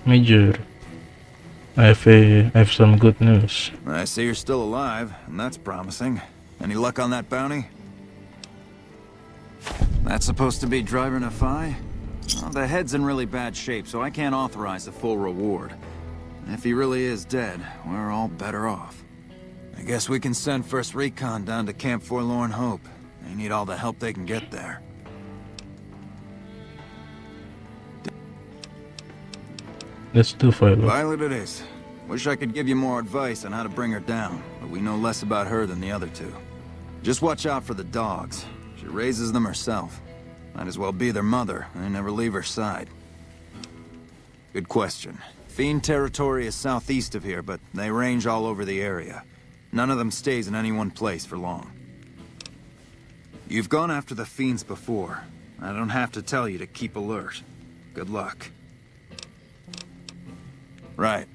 Major, I have some good news. I see you're still alive, and that's promising. Any luck on that bounty? That's supposed to be Driver Nephi? Well, the head's in really bad shape, so I can't authorize the full reward. If he really is dead, we're all better off. I guess we can send First Recon down to Camp Forlorn Hope. They need all the help they can get there. Let's do Violet. Violet it is. Wish I could give you more advice on how to bring her down, but we know less about her than the other two. Just watch out for the dogs. She raises them herself. Might as well be their mother, and they never leave her side. Good question. Fiend territory is southeast of here, but they range all over the area. None of them stays in any one place for long. You've gone after the Fiends before. I don't have to tell you to keep alert. Good luck. Right.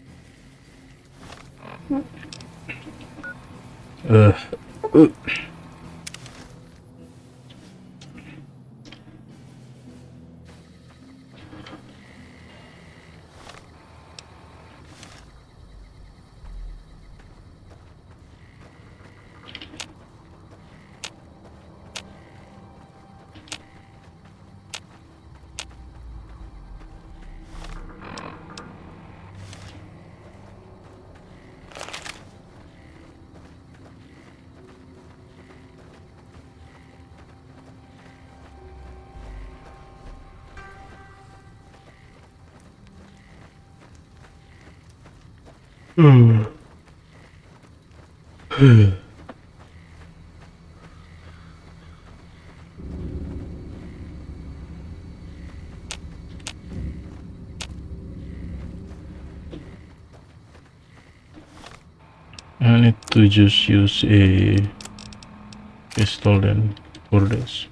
I need to just use a pistol then for this.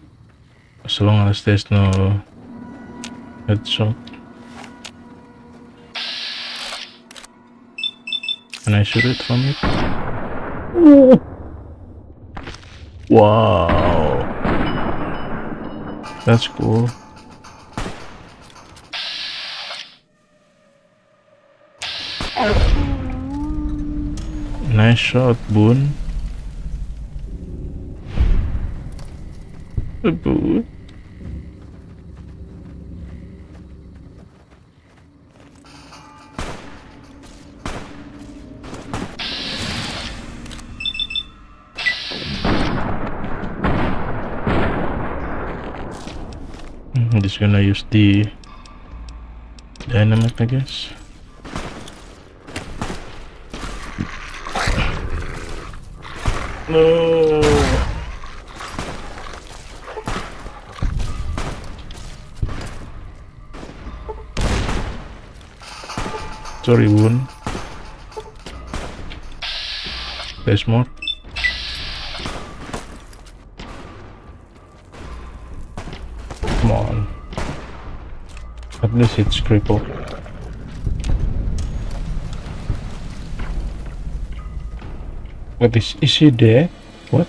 As long as there's no Headshot. Can I shoot it from it? Ooh. Wow. That's cool. Nice shot, Boone. Boone. I'm just gonna use the dynamite, I guess. No. Sorry, Woon. There's more. Come on. At least it's crippled. What is he there? What?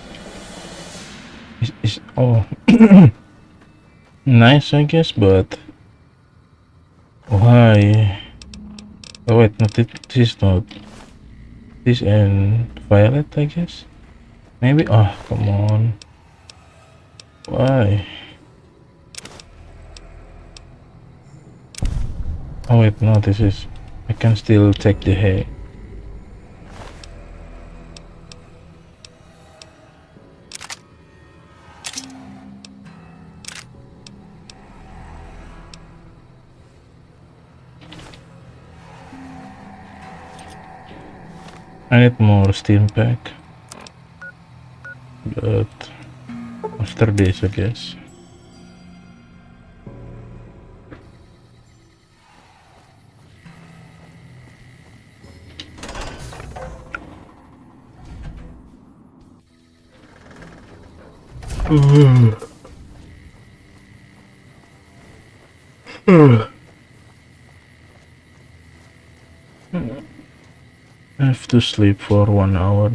Is oh nice, I guess, but why? Oh wait, no, this is not. This and Violet, I guess. Maybe. Oh, come on. Why? Oh wait, no, this is. I can still take the hay. I need more steam pack, but after this, I guess. I have to sleep for 1 hour.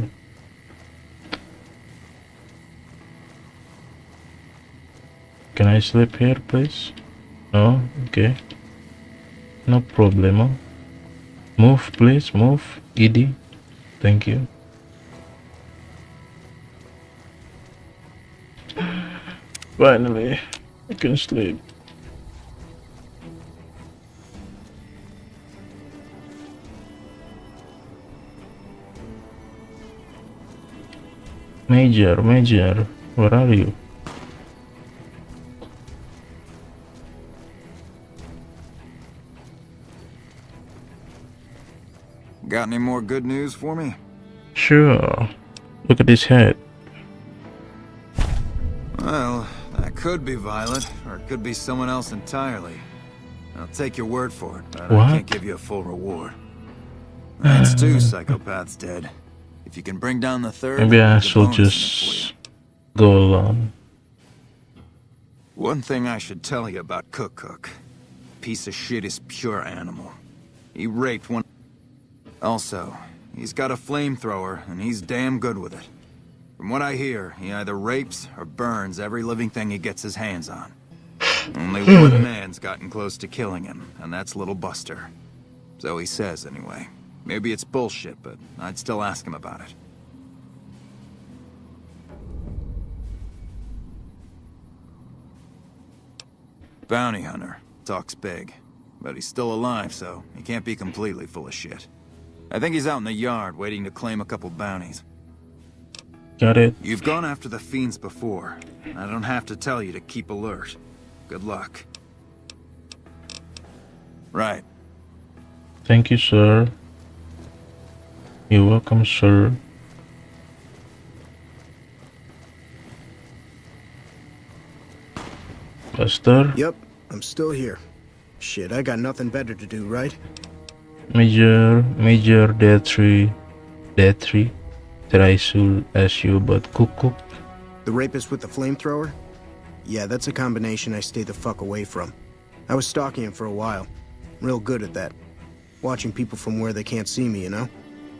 Can I sleep here, please? No? Okay. No problemo. Move, please, move. Edie. Thank you. Finally, I can sleep. Major, where are you? Got any more good news for me? Sure. Look at his head. Well, that could be Violet, or it could be someone else entirely. I'll take your word for it, but What? I can't give you a full reward. That's 2 psychopaths dead. If you can bring down the third, Maybe I there's a should bonus in it just go alone. One thing I should tell you about Cook. Piece of shit is pure animal. He raped one. Also, he's got a flamethrower, and he's damn good with it. From what I hear, he either rapes or burns every living thing he gets his hands on. Only one man's gotten close to killing him, and that's Little Buster. So he says, anyway. Maybe it's bullshit, but I'd still ask him about it. Bounty hunter. Talks big. But he's still alive, so he can't be completely full of shit. I think he's out in the yard, waiting to claim a couple bounties. Got it. You've gone after the fiends before. I don't have to tell you to keep alert. Good luck. Right. Thank you, sir. You're welcome, sir. Buster? Yep, I'm still here. Shit, I got nothing better to do, right? Major, dead tree. That I should ask you about Cook. The rapist with the flamethrower? Yeah, that's a combination I stay the fuck away from. I was stalking him for a while. Real good at that. Watching people from where they can't see me, you know?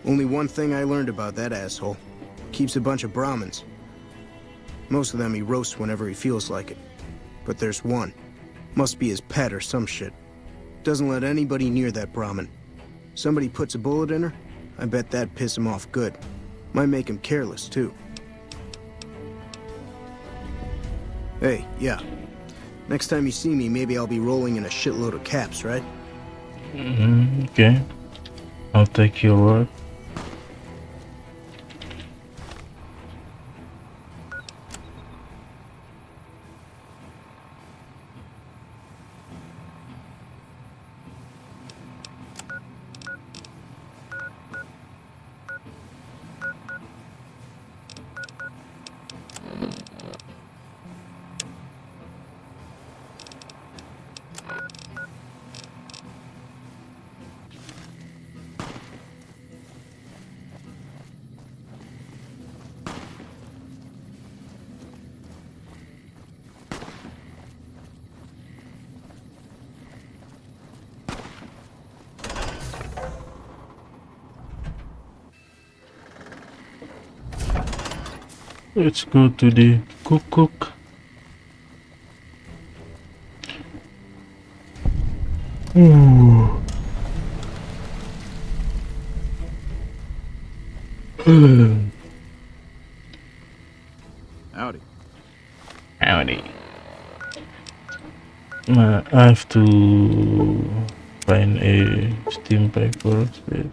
Only one thing I learned about that asshole. Keeps a bunch of Brahmins. Most of them he roasts whenever he feels like it. But there's one. Must be his pet or some shit. Doesn't let anybody near that Brahmin. Somebody puts a bullet in her, I bet that'd piss him off good. Might make him careless, too. Hey, yeah. Next time you see me, maybe I'll be rolling in a shitload of caps, right? Okay. I'll take your word. Let's go to the cook. Ooh. Howdy. Howdy. I have to find a steam pack for space.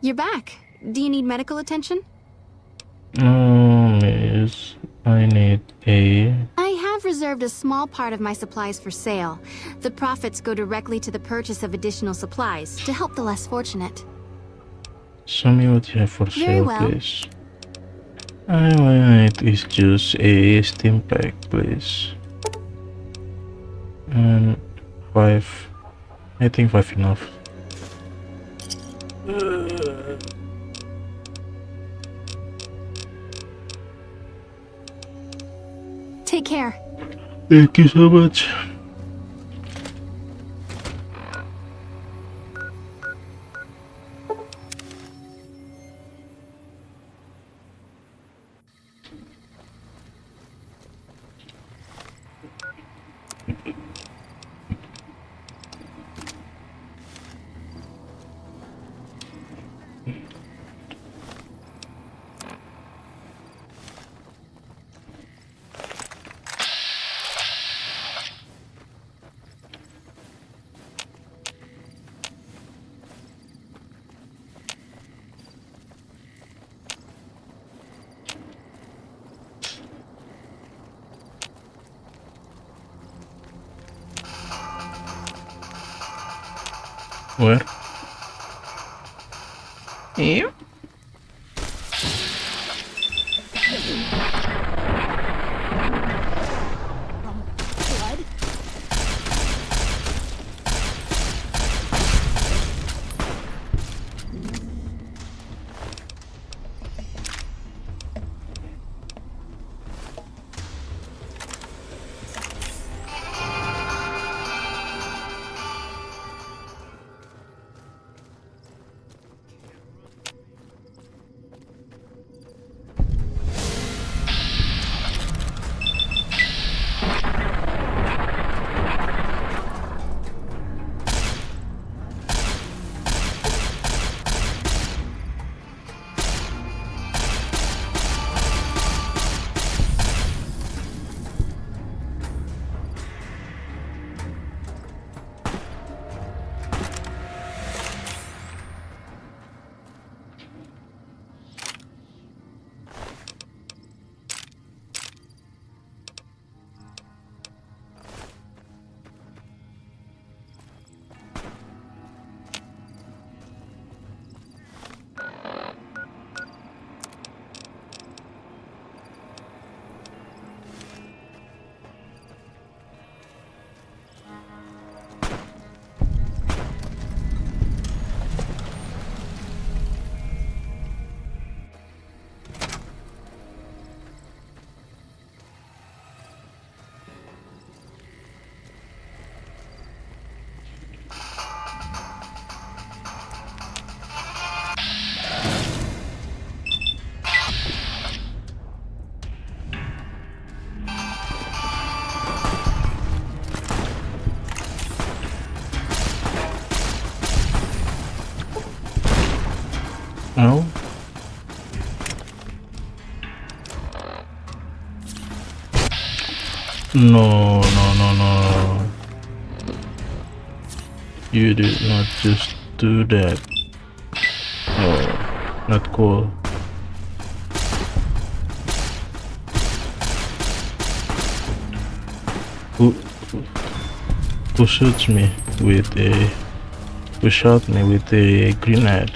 You're back. Do you need medical attention? Miss, I need a... I have reserved a small part of my supplies for sale. The profits go directly to the purchase of additional supplies to help the less fortunate. Show me what you have for Very sale, well. please. I want is just a steam pack, please. And 5. I think 5 enough. Take care. Thank you so much. Where? Here? No. No, no, no, no. You did not just do that. Oh, not cool. Who shoots me with a... Who shot me with a grenade?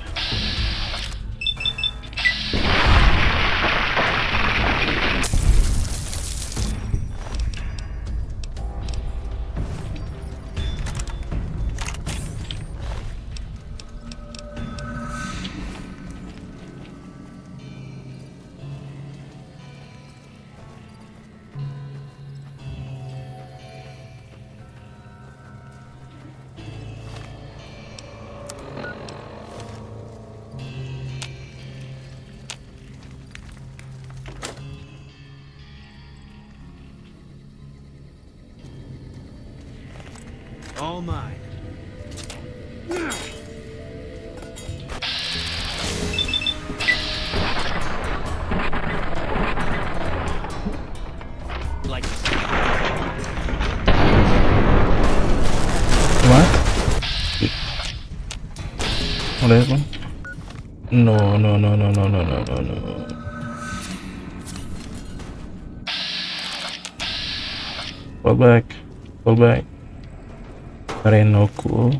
All mine. Like What? What happened? No, no, no, no, no, no, no, no, no. Fall back. Fall back. That ain't no cool.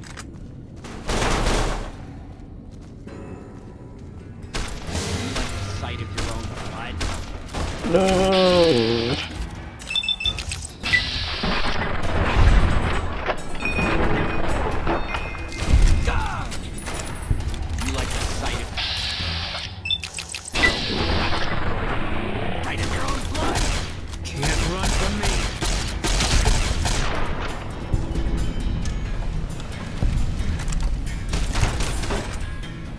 sight of your own blood. No. You like the sight of sight of your own blood. Can't run from me.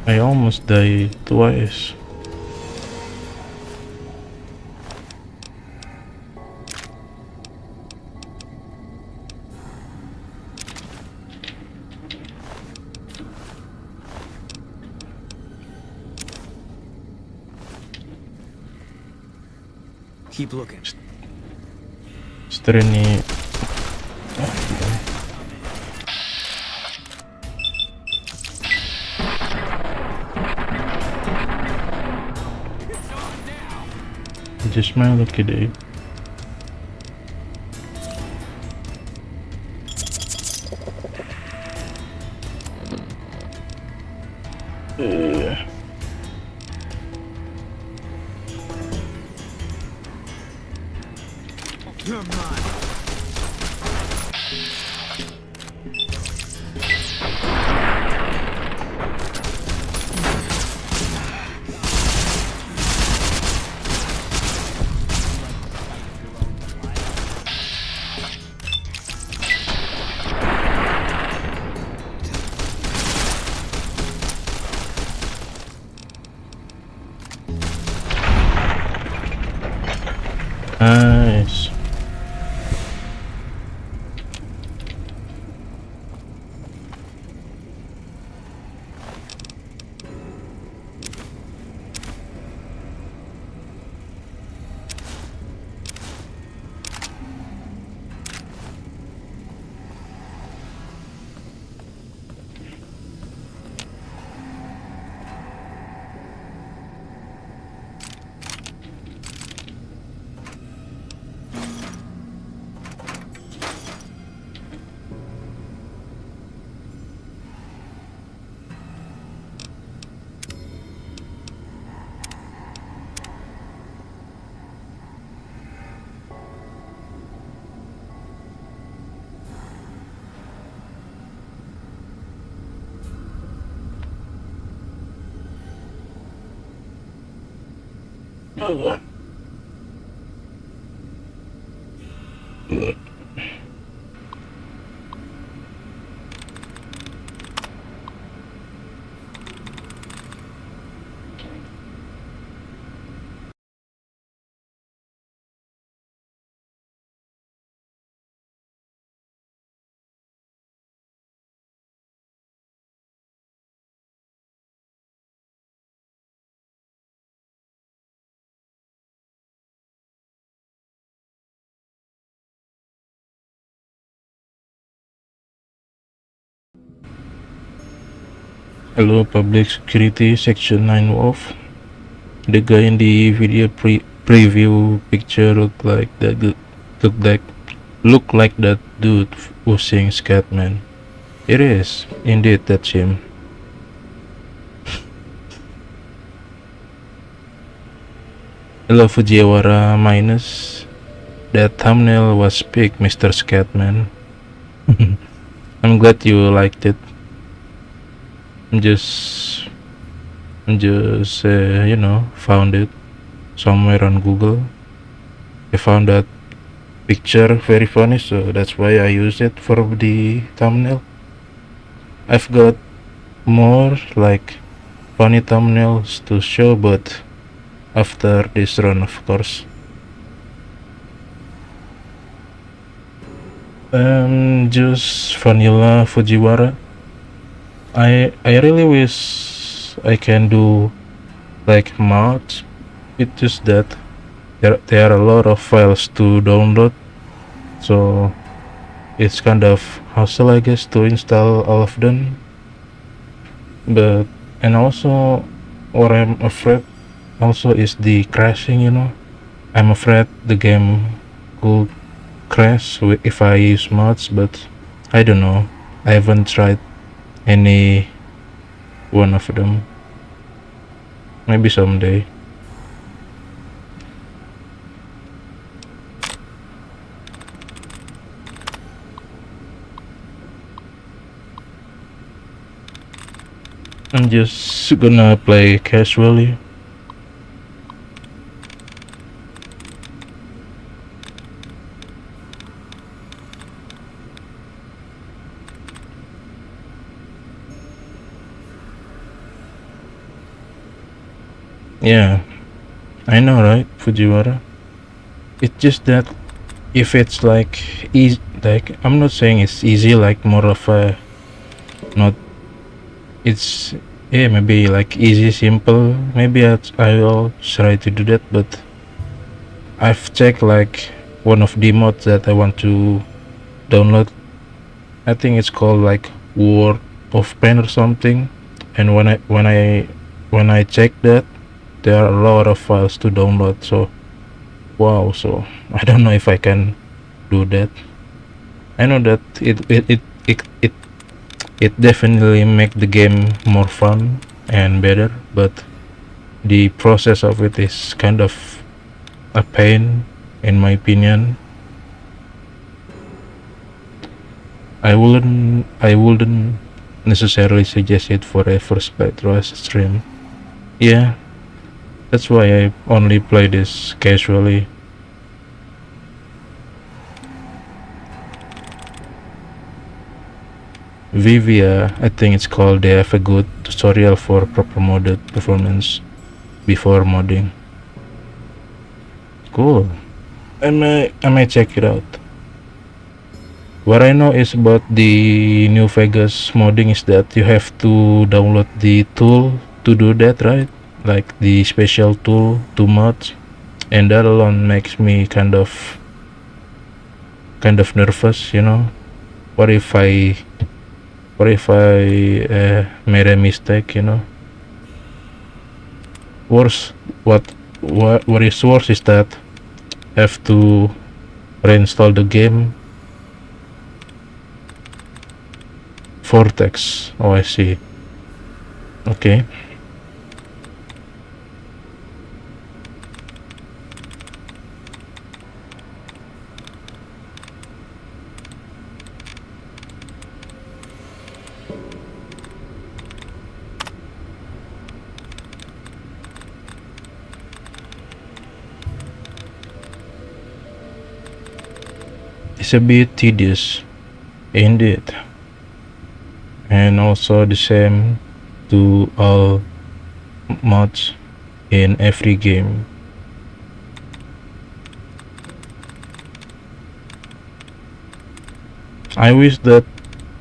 I almost died twice. Keep looking. Is there any... Just my lucky day. You're mine. Nice. Hello, public security, section 9 Wolf. The guy in the video preview picture looked like that dude who sings Scatman. It is, indeed, that's him. Hello, Fujiwara minus. That thumbnail was big, Mr. Scatman. I'm glad you liked it. I'm just you know, found it somewhere on Google. I found that picture very funny, so that's why I used it for the thumbnail. I've got more like funny thumbnails to show, but after this run, of course. Just vanilla Fujiwara. I really wish I can do like mods. It's just that there are a lot of files to download, so it's kind of hassle, I guess, to install all of them. But and also what I'm afraid also is the crashing, you know. I'm afraid the game could crash if I use mods, but I don't know. I haven't tried any one of them. Maybe someday. I'm just gonna play casually. Yeah, I know, right, Fujiwara? It's just that if it's like easy, like I'm not saying it's easy, like more of a not. It's yeah, maybe like easy, simple. Maybe I'll try to do that, but I've checked like one of the mods that I want to download. I think it's called like World of Pain or something. And when I check that, there are a lot of files to download. So wow, so I don't know if I can do that. I know that it definitely make the game more fun and better, but the process of it is kind of a pain, in my opinion. I wouldn't necessarily suggest it for a first playthrough stream. Yeah, that's why I only play this casually. Vivia, I think it's called, they have a good tutorial for proper modded performance before modding. Cool. I might check it out. What I know is about the New Vegas modding is that you have to download the tool to do that, right? Like the special tool to mod, and that alone makes me kind of nervous, you know. What if I made a mistake, you know? What is worse is that I have to reinstall the game. Vortex. Oh, I see. Okay. It's a bit tedious, indeed. And also the same to all mods in every game. I wish that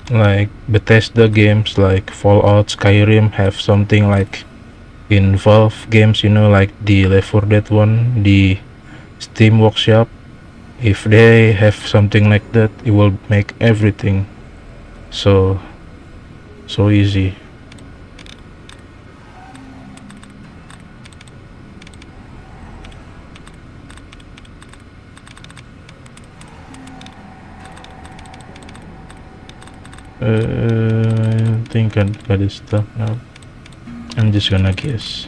like Bethesda games like Fallout, Skyrim have something like in Valve games, you know, like the Left 4 Dead one, the Steam Workshop. If they have something like that, it will make everything so easy. I think I got it stuck now. I'm just gonna guess.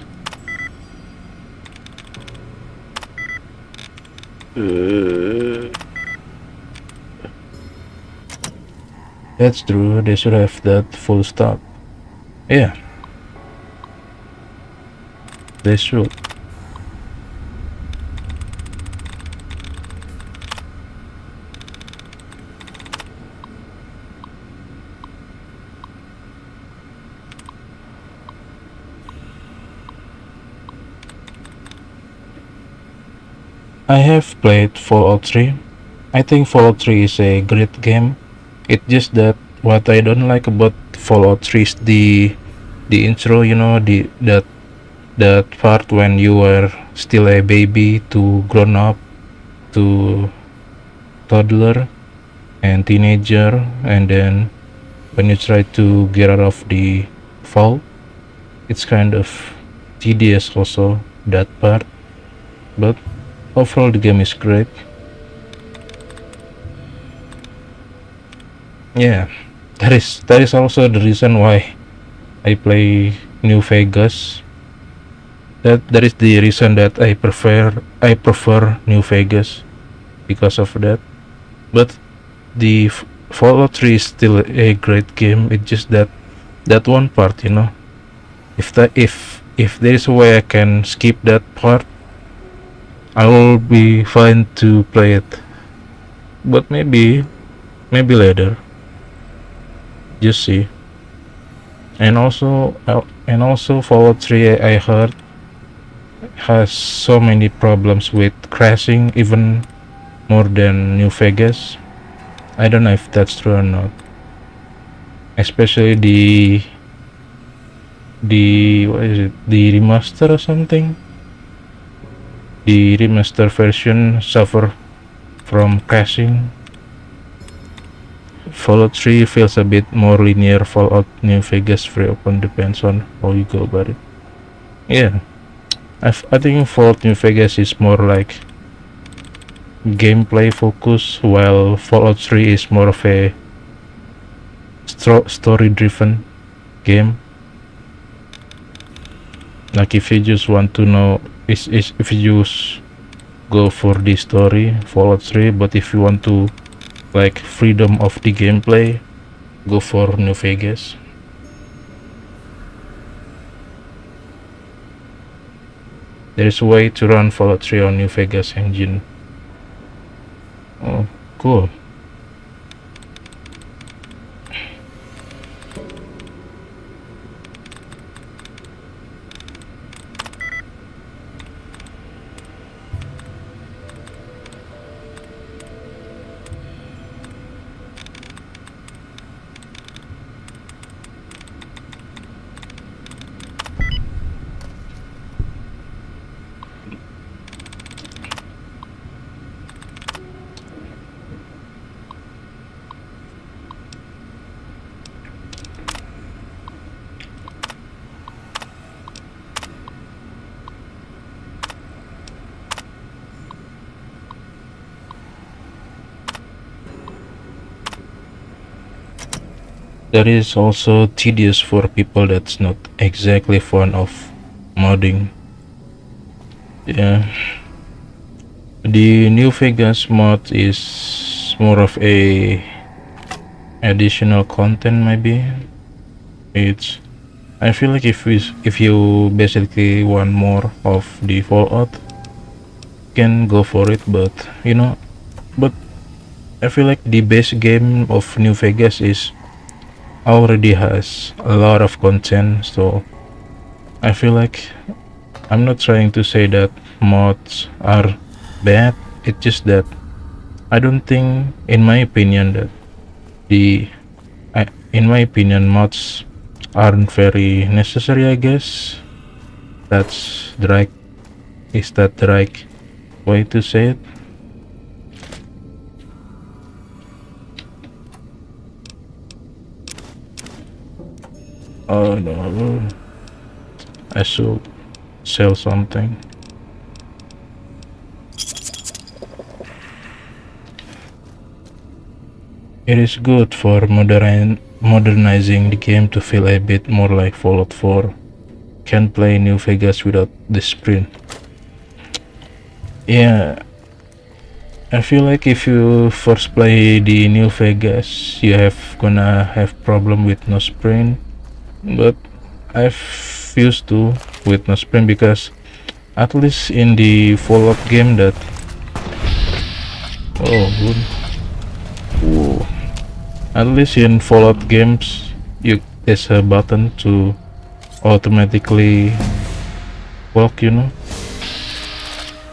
That's true, they should have that full stop. Yeah. They should. I have played Fallout 3. I think Fallout 3 is a great game. It's just that what I don't like about Fallout 3 is the intro, you know, that part when you were still a baby to grown up to toddler and teenager, and then when you try to get out of the vault, it's kind of tedious also, that part. But overall the game is great. Yeah, that is also the reason why I play New Vegas. That is the reason that I prefer New Vegas, because of that. But the Fallout 3 is still a great game. It's just that one part, you know. If there is a way I can skip that part, I will be fine to play it. But maybe later. Just see. And also Fallout 3, I heard, has so many problems with crashing, even more than New Vegas. I don't know if that's true or not. Especially the what is it? The remaster or something? The remaster version suffer from crashing. Fallout 3 feels a bit more linear. Fallout New Vegas very open, depends on how you go about it. Yeah, I think Fallout New Vegas is more like gameplay focus, while Fallout 3 is more of a story driven game. Like if you just want to know, if you just go for the story, Fallout 3, but if you want to like freedom of the gameplay, go for New Vegas. There is a way to run Fallout 3 on New Vegas engine. Oh, cool. That is also tedious for people that's not exactly fond of modding. Yeah, the New Vegas mod is more of a additional content maybe. I feel like if you basically want more of the Fallout, you can go for it, but you know, but I feel like the base game of New Vegas already has a lot of content, so I feel like I'm not trying to say that mods are bad. It's just that I don't think, in my opinion, that mods aren't very necessary, I guess. Is that the right way to say it? Oh no, I should sell something. It is good for modernizing the game to feel a bit more like Fallout 4. Can't play New Vegas without the sprint. Yeah, I feel like if you first play the New Vegas, you gonna have problem with no sprint. But I've used to with no sprint because at least in the Fallout game that good. Whoa. At least in Fallout games, there's a button to automatically walk, you know.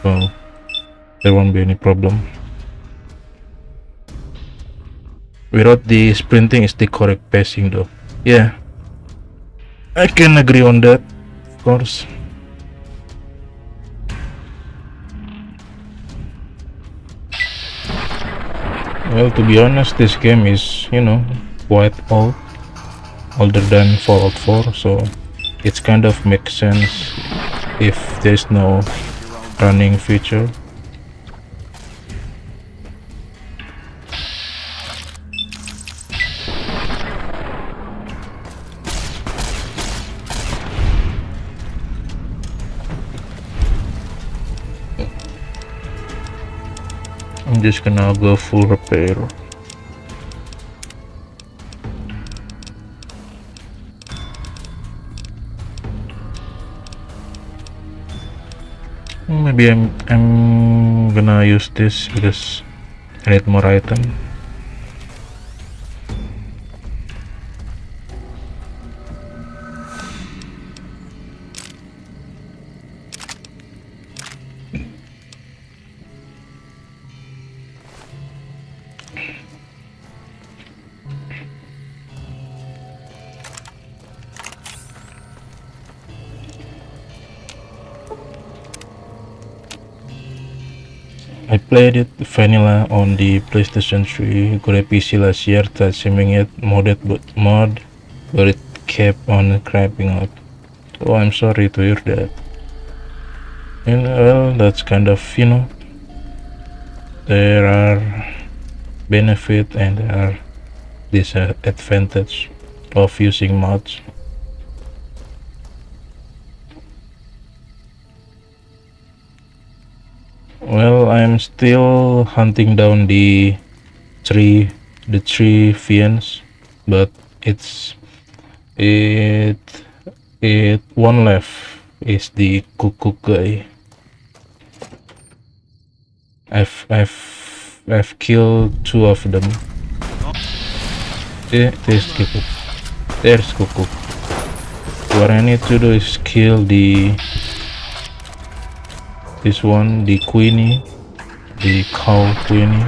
So there won't be any problem. Without the sprinting is the correct pacing though. Yeah, I can agree on that, of course. Well, to be honest, this game is, quite older than Fallout 4, so it's kind of makes sense if there's no running feature. I'm just gonna go full repair. Maybe I'm gonna use this because I need more item. I played it vanilla on the PlayStation 3, got a PC last year, tried simming it, but it kept on crapping out. So I'm sorry to hear that. And well, that's kind of, there are benefit and there are disadvantage of using mods. Well, I'm still hunting down the three fiends, but it one left is the Cook guy. I've killed 2 of them. There's Cook. There's Cook. What I need to do is kill this one, the Queenie, the cow Queenie.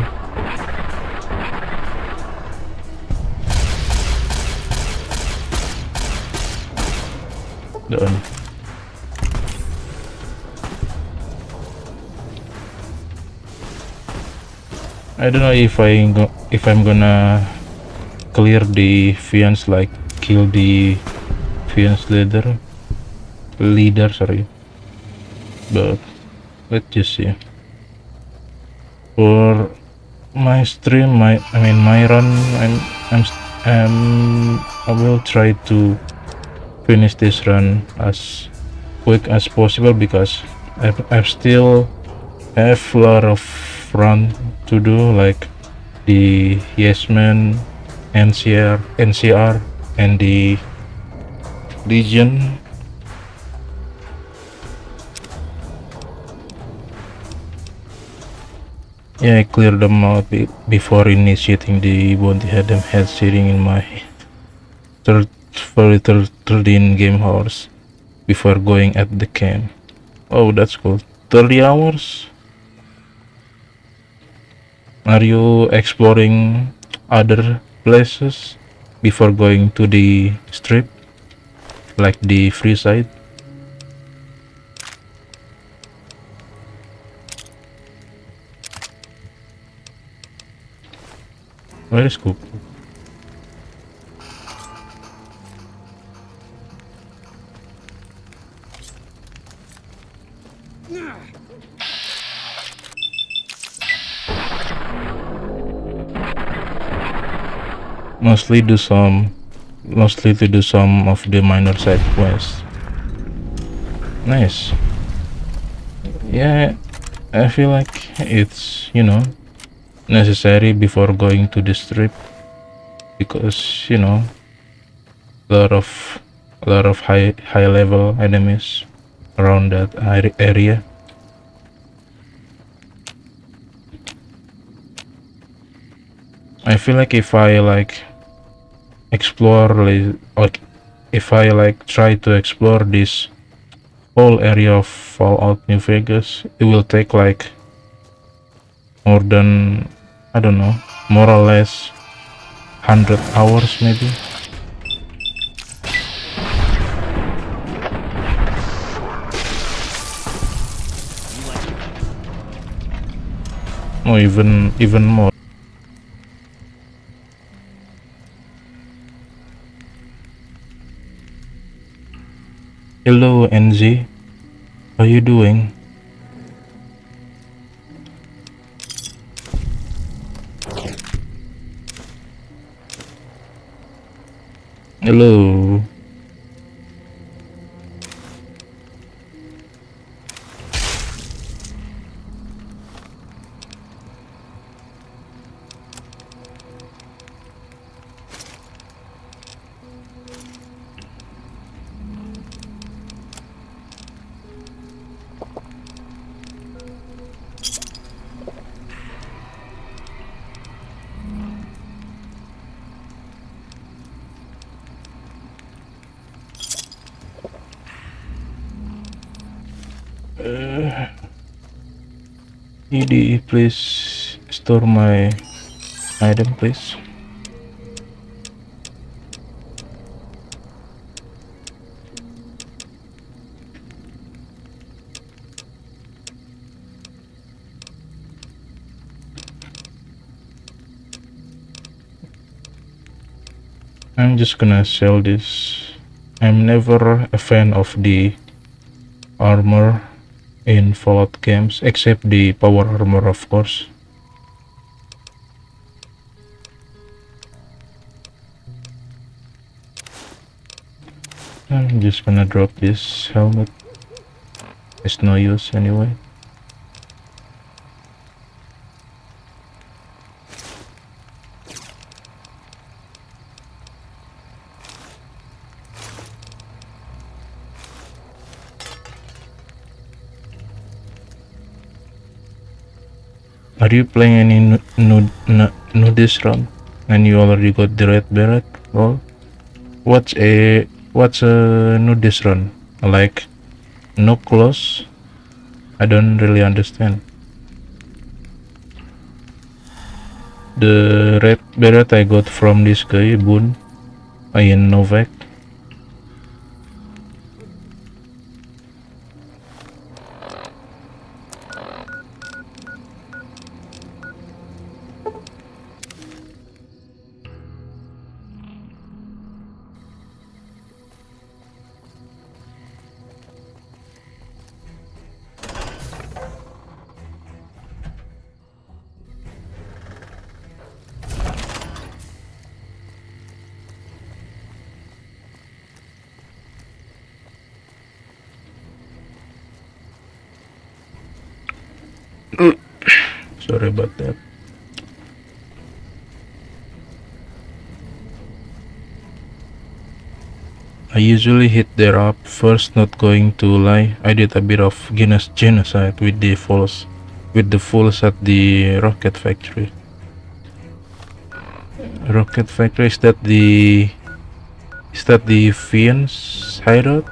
Done. I don't know if I'm gonna clear the fiends, like kill the fiends leader, sorry, but let's just see. For my stream, my run, I will try to finish this run as quick as possible because I still have a lot of run to do, like the Yes Man, NCR, and the Legion. Yeah, I cleared them out before initiating the bounty. Had them head sitting in my 13 game hours before going at the camp. Oh, that's cool. 30 hours? Are you exploring other places before going to the strip, like the free side? Where is Cook? mostly to do some of the minor side quests. Nice. Yeah, I feel like it's, you know, necessary before going to this trip, because, you know, a lot of high level enemies around that area. I feel like if I like explore, like if I like try to explore this whole area of Fallout New Vegas, it will take like more than, I don't know, more or less 100 hours maybe. Or even more. Hello NZ, how you doing? Hello. ED, please store my item, please. I'm just gonna sell this. I'm never a fan of the armor in Fallout games, except the power armor, of course. I'm just gonna drop this helmet. It's no use anyway. Are you playing any nudist run? And you already got the red beret role? What's a nudist run? Like no clothes? I don't really understand. The red beret I got from this guy Boone, Ian Novak. Sorry about that. I usually hit there up first, not going to lie. I did a bit of genocide with the fools at the rocket factory. Rocket factory, is that the Fiends hideout?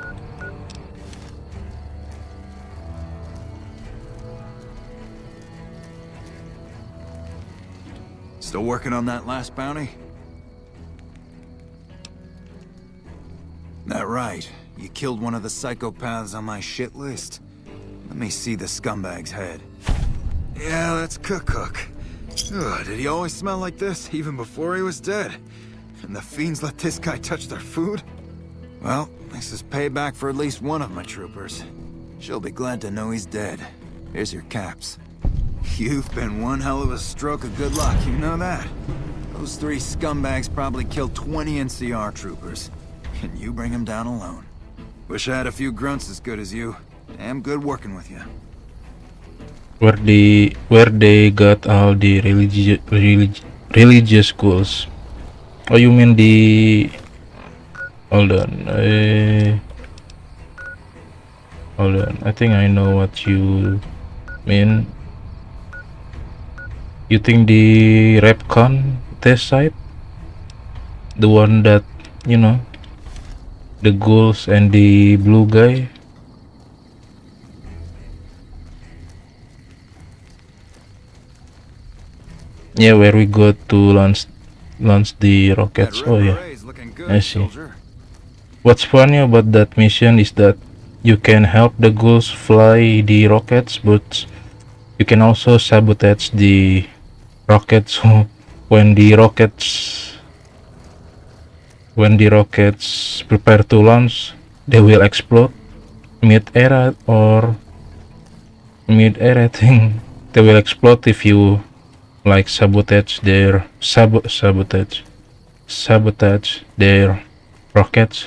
Still working on that last bounty? That right. You killed one of the psychopaths on my shit list. Let me see the scumbag's head. Yeah, that's Cook. Ugh, did he always smell like this, even before he was dead? And the fiends let this guy touch their food? Well, this is payback for at least one of my troopers. She'll be glad to know he's dead. Here's your caps. You've been one hell of a stroke of good luck, you know that? Those 3 scumbags probably killed 20 NCR troopers. And you bring them down alone. Wish I had a few grunts as good as you. Damn good working with you. Where they got all the religious schools? Oh, you mean the... Hold on. Hold on. I think I know what you mean. You think the Repcon test site? The one that, you know, the ghouls and the blue guy? Yeah, where we go to launch the rockets. Oh yeah, I see. What's funny about that mission is that you can help the ghouls fly the rockets, but you can also sabotage the rockets when the rockets prepare to launch. They will explode mid-air I think they will explode if you like sabotage their rockets.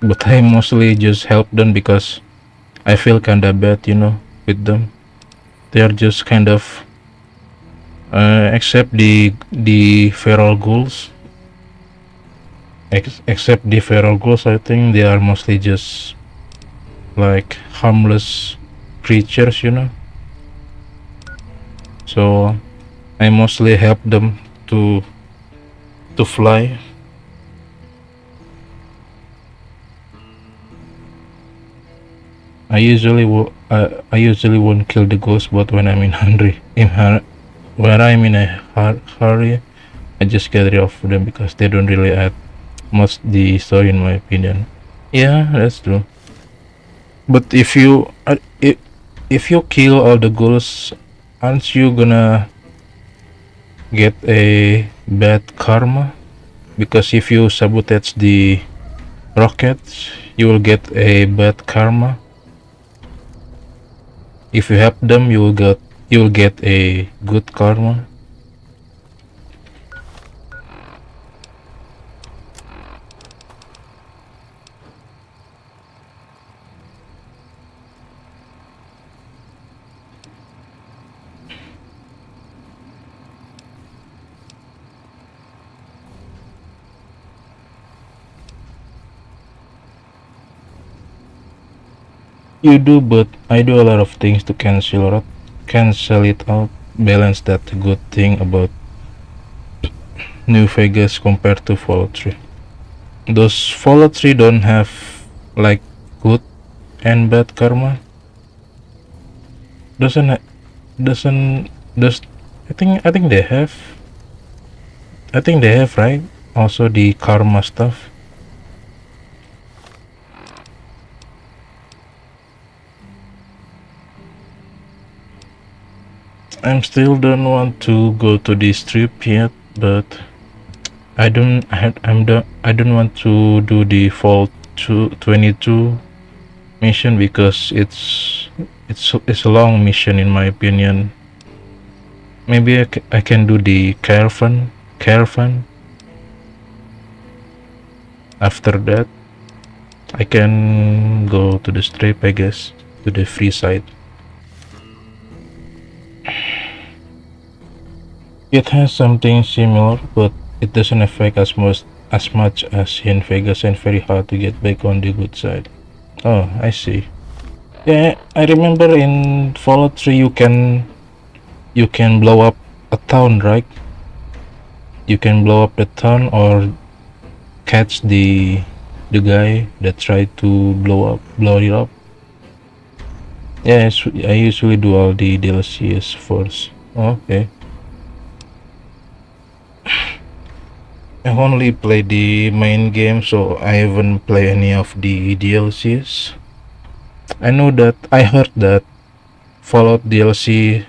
But I mostly just help them because I feel kinda bad, you know, with them. They are just kind of except the feral ghouls. Except the feral ghouls, I think they are mostly just like harmless creatures, you know. So I mostly help them to fly. I usually won't kill the ghost, but when I'm in a hurry, I just get rid of them because they don't really add much the story, in my opinion. Yeah, that's true. But if you kill all the ghouls, aren't you gonna get a bad karma? Because if you sabotage the rockets, you will get a bad karma. If you help them, you will get a good karma. You do, but I do a lot of things to cancel it out. Balance that good thing about New Vegas compared to Fallout 3. Those Fallout 3 don't have like good and bad karma. I think they have. I think they have, right? Also the karma stuff. I'm still don't want to go to this trip yet, but I don't want to do the Fallout 22 mission because it's a long mission, in my opinion. Maybe I can do the caravan. After that, I can go to the strip, I guess, to the free side. It has something similar, but it doesn't affect as much as in Vegas, and very hard to get back on the good side. Oh, I see. Yeah, I remember in Fallout 3 you can blow up a town, right? You can blow up the town or catch the guy that tried to blow it up. Yeah, I usually do all the DLCs first. Oh, okay. I only play the main game, so I haven't played any of the DLCs. I heard that Fallout DLC,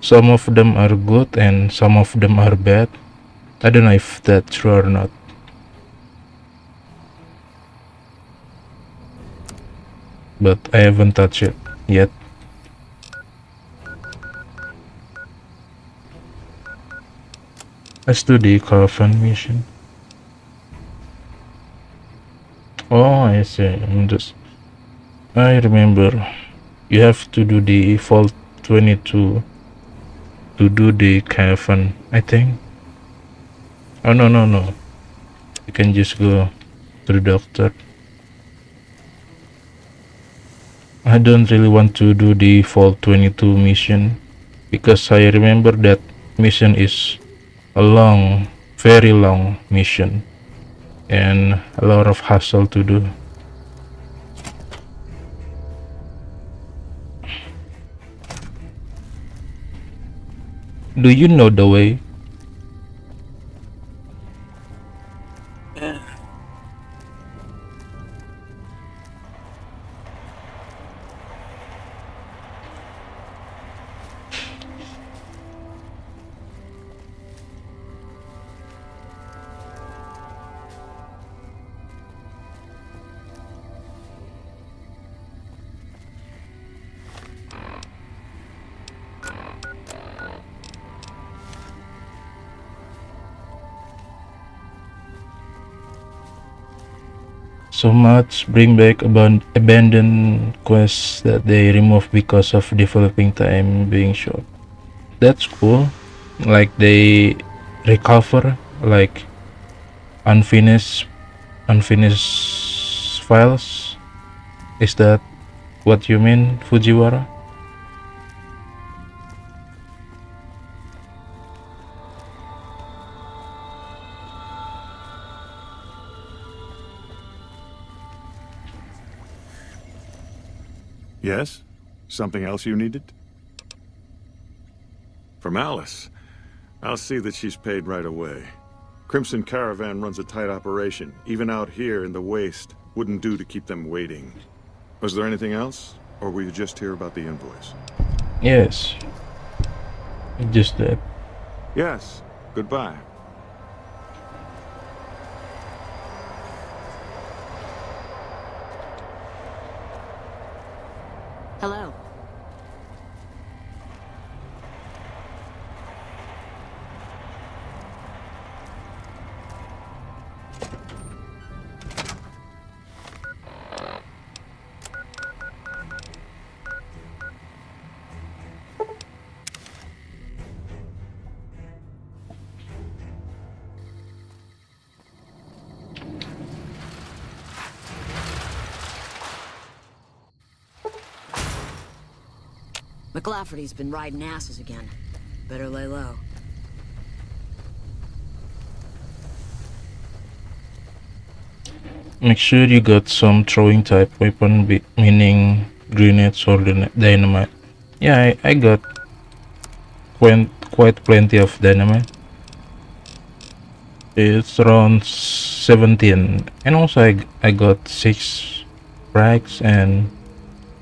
some of them are good and some of them are bad. I don't know if that's true or not. But I haven't touched it yet. Let's do the Caravan mission. Oh, I see. I remember. You have to do the Vault 22 to do the Caravan, I think. Oh, no. You can just go to the doctor. I don't really want to do the Vault 22 mission because I remember that mission is a long, very long mission and a lot of hassle to do. Do you know the way? So much bring back abandoned quests that they remove because of developing time being short. That's cool. Like they recover like unfinished files. Is that what you mean, Fujiwara? Yes? Something else you needed? From Alice. I'll see that she's paid right away. Crimson Caravan runs a tight operation. Even out here in the waste, wouldn't do to keep them waiting. Was there anything else? Or were you just here about the invoice? Yes. Just that. Yes. Goodbye. Hello. McLafferty's been riding asses again. Better lay low. Make sure you got some throwing type weapon, meaning grenades or dynamite. Yeah, I got quite plenty of dynamite. It's around 17, and also I got 6 frags and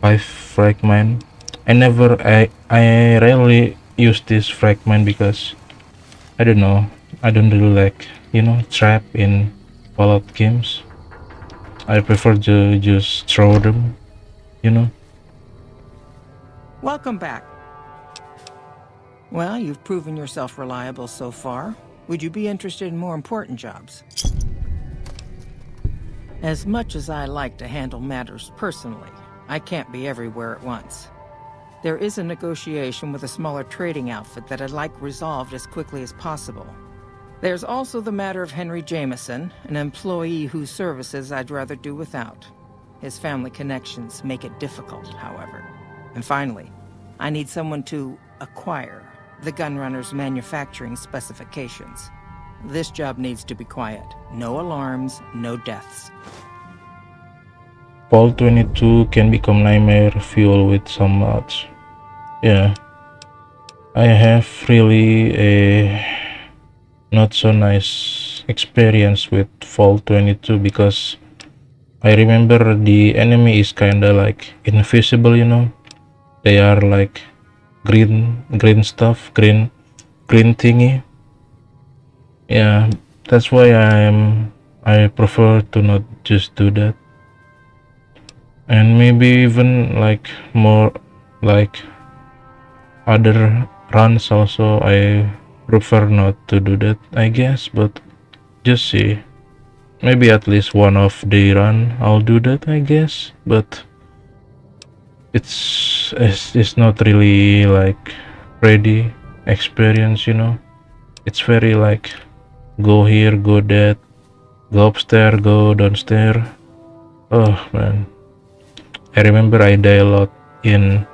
5 fragments. I rarely use this fragment because I don't know, I don't really like, trap in Fallout games. I prefer to just throw them, Welcome back. Well, you've proven yourself reliable so far. Would you be interested in more important jobs? As much as I like to handle matters personally, I can't be everywhere at once. There is a negotiation with a smaller trading outfit that I'd like resolved as quickly as possible. There's also the matter of Henry Jameson, an employee whose services I'd rather do without. His family connections make it difficult, however. And finally, I need someone to acquire the Gunrunner's manufacturing specifications. This job needs to be quiet. No alarms, no deaths. Vault 22 can become nightmare fuel with some mods. Yeah, I have really a not so nice experience with Vault 22 because I remember the enemy is kinda like invisible, They are like green stuff, green thingy. Yeah, that's why I prefer to not just do that. And maybe even like more like other runs also I prefer not to do that, I guess, but just see. Maybe at least one of the run I'll do that, I guess, but it's not really like ready experience, you know. It's very like go here, go that, go upstairs, go downstairs. Oh man, I remember I die a lot in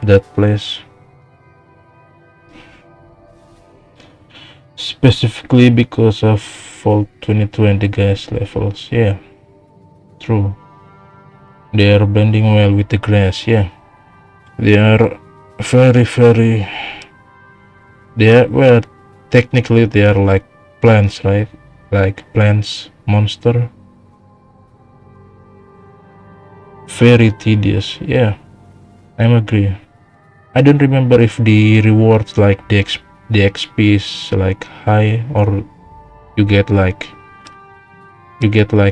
that place. Specifically because of Fall 2020 gas levels. Yeah, true. They are blending well with the grass. Yeah, they are very. They are, well, technically they are like plants, right? Like plants monster. Very tedious. Yeah, I agree. I don't remember if the rewards like the XP is like high, or you get like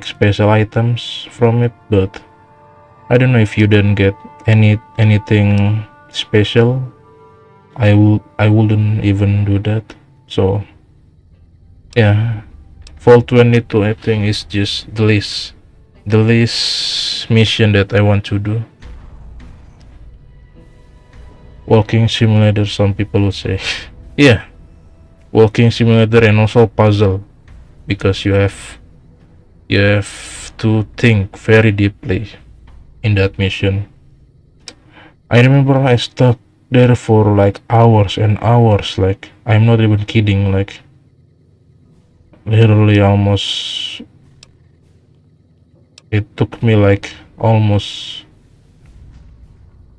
special items from it, but I don't know if you didn't get anything special. I wouldn't even do that. So yeah, Fall 22 I think is just the least mission that I want to do. Walking simulator, some people would say. Yeah, walking simulator and also puzzle, because you have to think very deeply in that mission. I remember I stuck there for like hours and hours, like I'm not even kidding, like literally almost, it took me like almost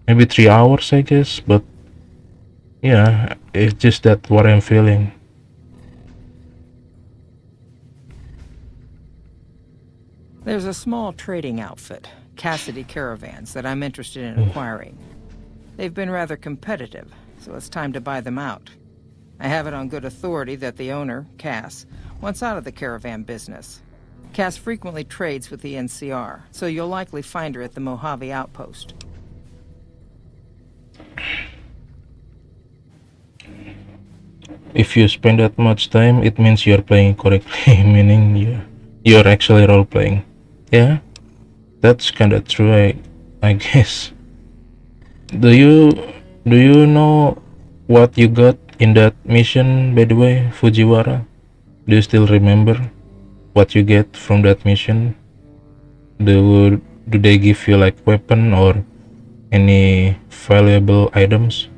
maybe 3 hours, I guess, but yeah, it's just that what I'm feeling. There's a small trading outfit, Cassidy Caravans, that I'm interested in acquiring. They've been rather competitive, so it's time to buy them out. I have it on good authority that the owner, Cass, wants out of the caravan business. Cass frequently trades with the NCR, so you'll likely find her at the Mojave outpost. If you spend that much time, it means you're playing correctly, meaning you're actually role playing. Yeah, that's kind of true, I guess. Do you know what you got in that mission, by the way, Fujiwara? Do you still remember what you get from that mission? Do they give you like weapon or any valuable items?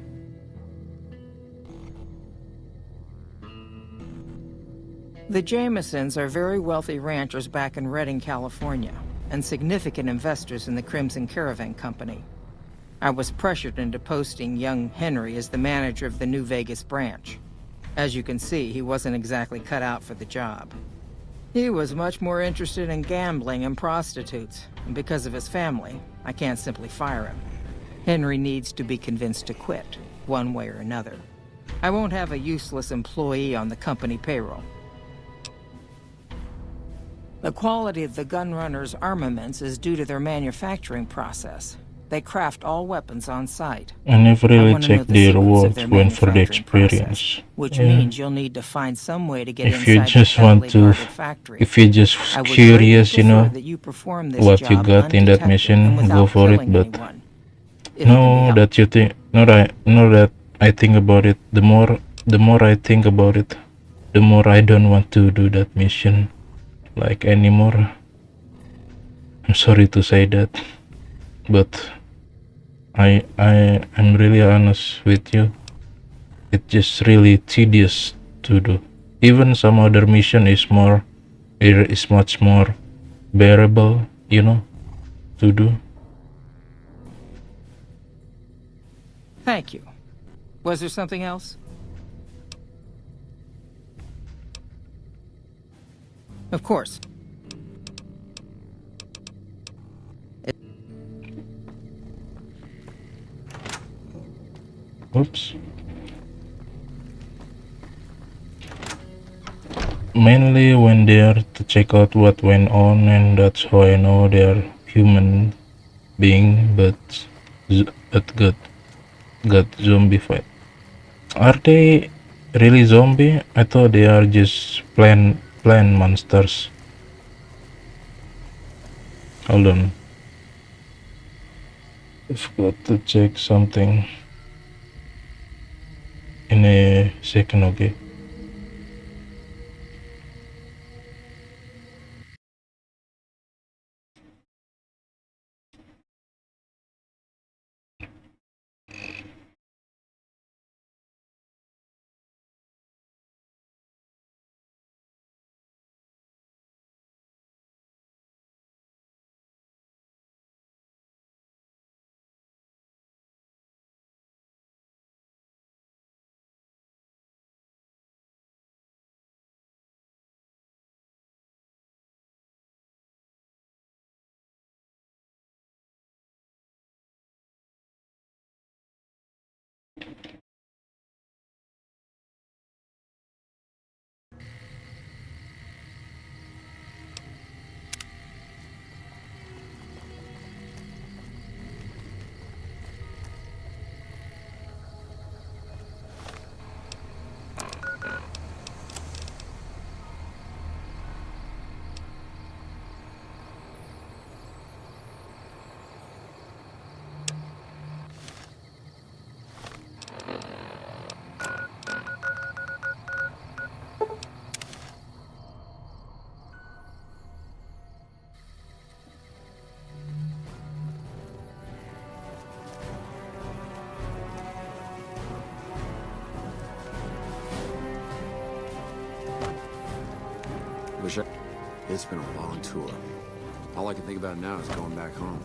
The Jamesons are very wealthy ranchers back in Redding, California, and significant investors in the Crimson Caravan Company. I was pressured into posting young Henry as the manager of the New Vegas branch. As you can see, he wasn't exactly cut out for the job. He was much more interested in gambling and prostitutes, and because of his family, I can't simply fire him. Henry needs to be convinced to quit, one way or another. I won't have a useless employee on the company payroll. The quality of the Gunrunners' armaments is due to their manufacturing process. They craft all weapons on site. I never really checked the rewards when for the experience. Which means you'll need to find some way to get if you inside just the want to, factory. if you're just curious, you know, what you got in that mission, go for it. But no, that you think, no, that I think about it. The more I think about it, the more I don't want to do that mission, like anymore. I'm sorry to say that, but I'm really honest with you. It's just really tedious to do. Even some other mission is much more bearable, you know, to do. Thank you. Was there something else? Of course. Oops. Mainly when they're to check out what went on, and that's how I know they're human being, but got zombie fight. Are they really zombie? I thought they are just plain monsters. Hold on. I forgot to check something in a second, okay? It's been a long tour. All I can think about now is going back home.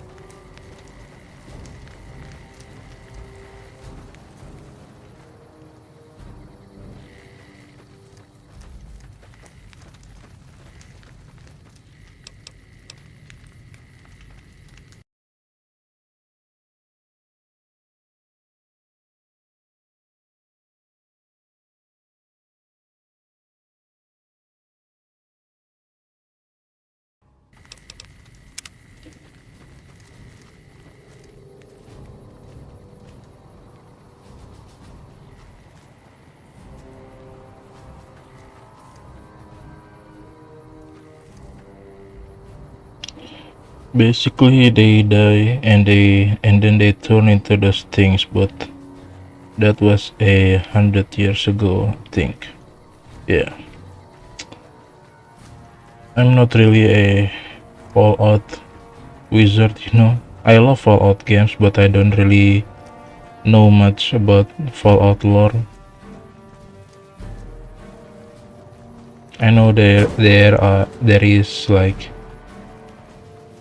Basically, they die and then they turn into those things, but that was 100 years ago, I think. Yeah. I'm not really a Fallout wizard, you know. I love Fallout games, but I don't really know much about Fallout lore. I know there is like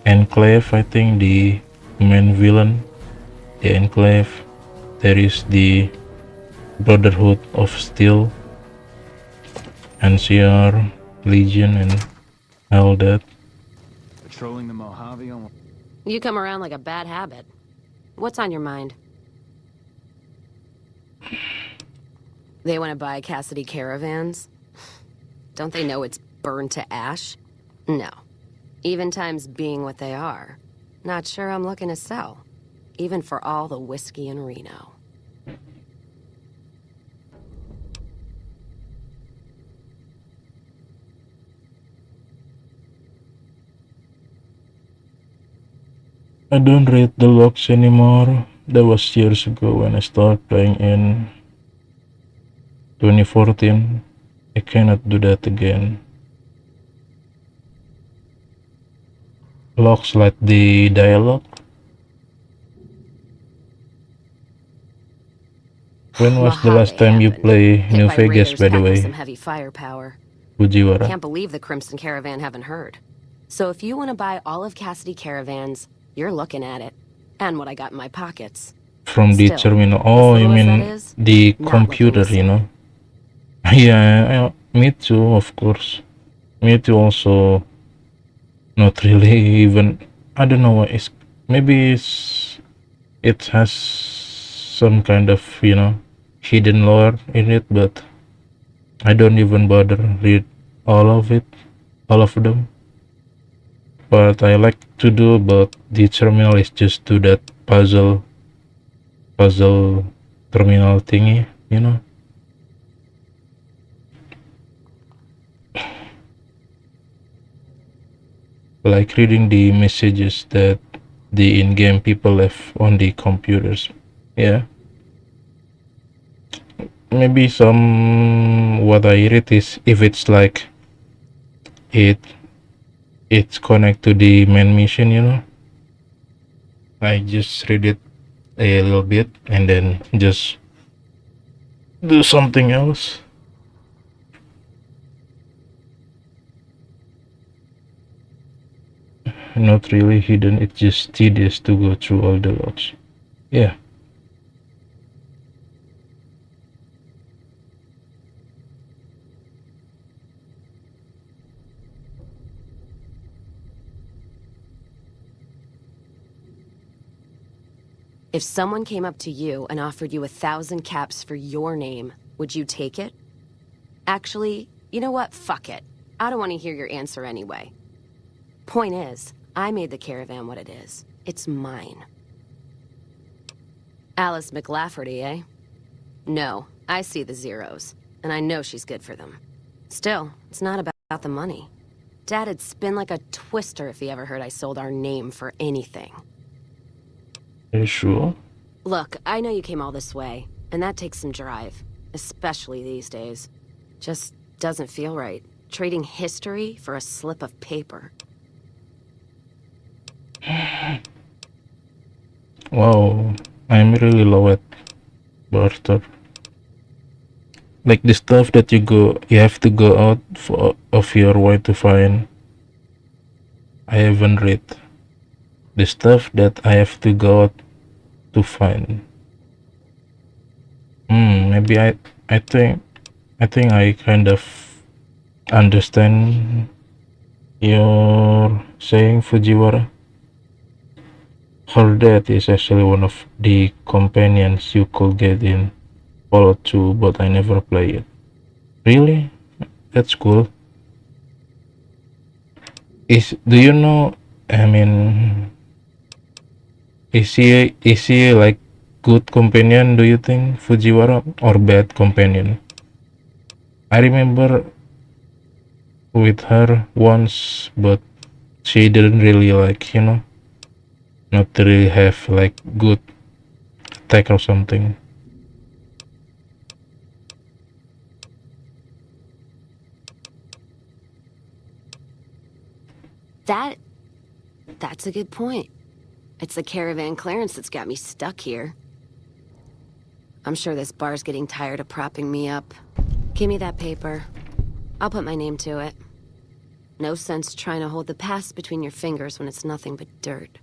Enclave, I think, the main villain, the Enclave. There is the Brotherhood of Steel, NCR, Legion, and all that. Patrolling the Mojave on... You come around like a bad habit. What's on your mind? They want to buy Cassidy caravans? Don't they know it's burned to ash? No. Even times being what they are. Not sure I'm looking to sell. Even for all the whiskey in Reno. I don't read the logs anymore. That was years ago when I started playing in 2014. I cannot do that again. Logs like the dialogue. When was the last time you play New Vegas, by the way? Some heavy firepower. Fujiwara. Can't believe the Crimson Caravan haven't heard. So if you want to buy all of Cassidy caravans, you're looking at it. And what I got in my pockets. From the terminal. Oh, you mean the computer, you know? Yeah, me too, of course. Me too also. Not really even. I don't know what it's. Maybe it has some kind of, you know, hidden lore in it, but I don't even bother read all of them. But I like to do about the terminal is just do that puzzle terminal thingy, you know. like reading the messages that the in-game people left on the computers. Yeah. Maybe some what I read is if it's like it's connect to the main mission, you know. I just read it a little bit and then just do something else. Not really hidden, it's just tedious to go through all the logs. Yeah. If someone came up to you and offered you 1,000 caps for your name, would you take it? Actually, you know what? Fuck it. I don't want to hear your answer anyway. Point is, I made the caravan what it is. It's mine. Alice McLafferty, eh? No, I see the zeros, and I know she's good for them. Still, it's not about the money. Dad'd spin like a twister if he ever heard I sold our name for anything. Are you sure? Look, I know you came all this way, and that takes some drive, especially these days. Just doesn't feel right, trading history for a slip of paper. Wow, I'm really low at barter. Like the stuff that you have to go out of your way to find. I haven't read the stuff that I have to go out to find. Maybe I think I kind of understand your saying, Fujiwara. Her dad is actually one of the companions you could get in Fallout 2, but I never play it. Really? That's cool. Do you know, I mean, is he like good companion, do you think, Fujiwara, or bad companion? I remember with her once, but she didn't really like, you know, not really have like good attack or something. That's a good point. It's the caravan clearance that's got me stuck here. I'm sure this bar's getting tired of propping me up. Give me that paper. I'll put my name to it. No sense trying to hold the past between your fingers when it's nothing but dirt.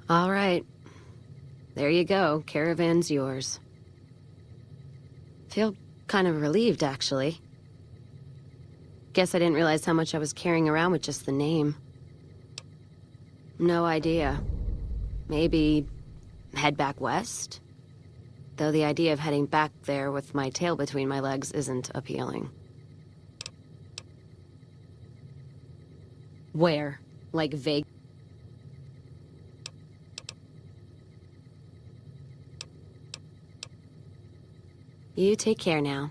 All right. There you go. Caravan's yours. Feel kind of relieved, actually. Guess I didn't realize how much I was carrying around with just the name. No idea. Maybe head back west? Though the idea of heading back there with my tail between my legs isn't appealing. Where? Like Vegas? You take care now.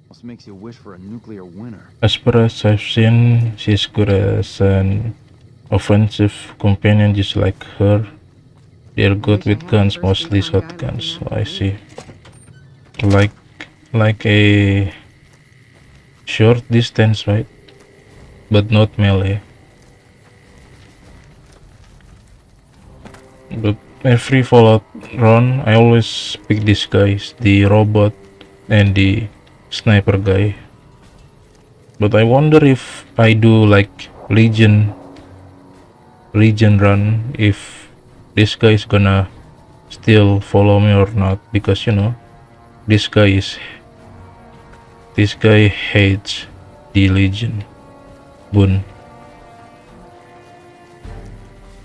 Almost makes you wish for a nuclear winter. As far as I've seen, she's good as an offensive companion just like her. They're good with guns, mostly shotguns. So I see. Like a short distance, right? But not melee. But every Fallout run, I always pick these guys, the robot and the sniper guy. But I wonder if I do like Legion run, if this guy is gonna still follow me or not, because you know this guy hates the Legion. Boon.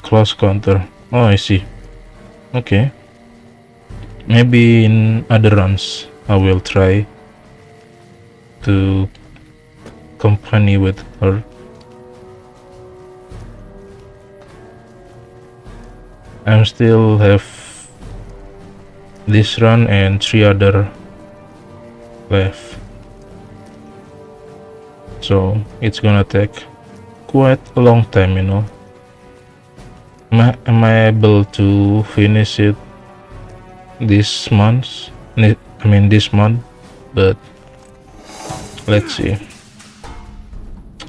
Close counter. Oh, I see. Okay. Maybe in other runs I will try to company with her. I still have this run and 3 other left, so it's gonna take quite a long time, you know, am I able to finish it this month? I mean this month, but let's see.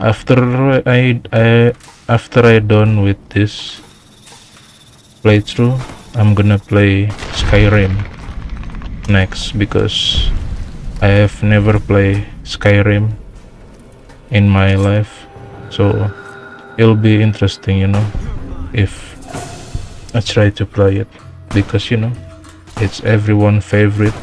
After I done with this playthrough, I'm gonna play Skyrim next because I have never played Skyrim in my life, so it'll be interesting, you know, if I try to play it, because you know it's everyone's favorite.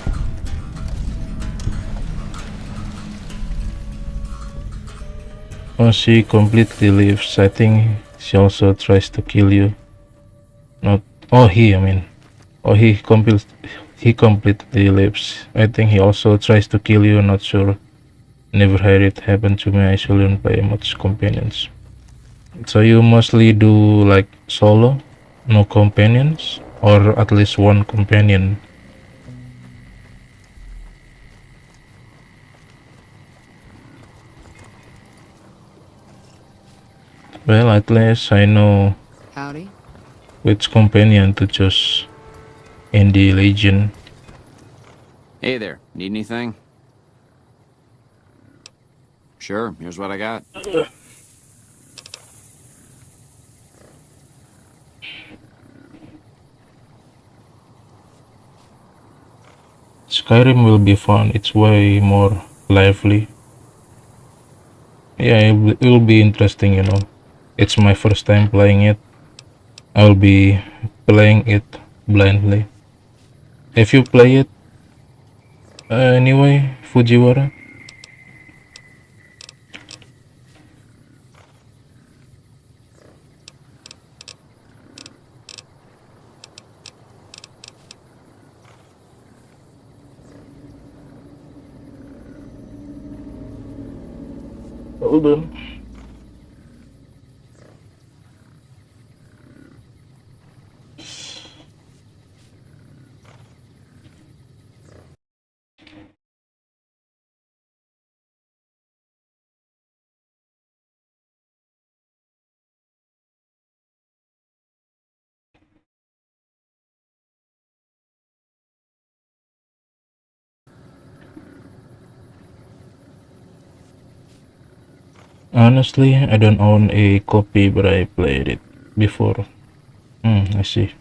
Oh, she completely leaves. I think she also tries to kill you. Not oh he I mean oh he completely leaves. I think he also tries to kill you, not sure. Never had it happen to me. I shouldn't play much companions. So you mostly do like solo, no companions, or at least one companion? Well, at least I know Howdy. which companion to choose in the Legion. Hey there, need anything? Sure, here's what I got. Skyrim will be fun. It's way more lively. Yeah, it will be interesting, you know. It's my first time playing it. I'll be playing it blindly. Have you played it anyway, Fujiwara? Hold on. Honestly, I don't own a copy, but I played it before. I see.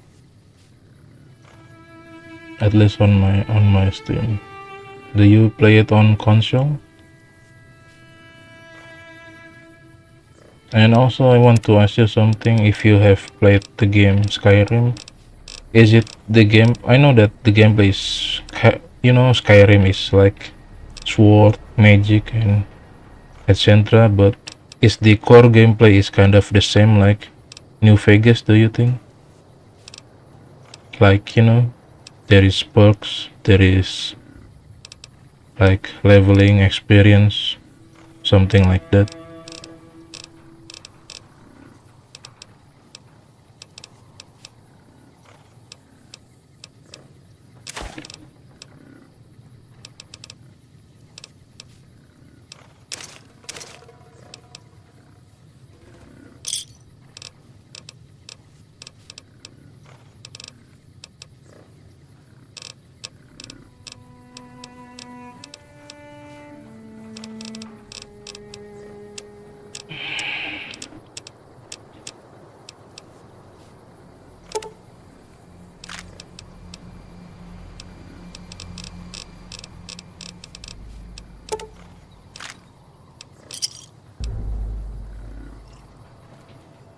At least on my Steam. Do you play it on console? And also, I want to ask you something. If you have played the game Skyrim, is it the game? I know that the gameplay is, you know, Skyrim is like sword, magic, and etc. But is the core gameplay is kind of the same like New Vegas? Do you think? Like, you know, there is perks, there is like leveling experience, something like that.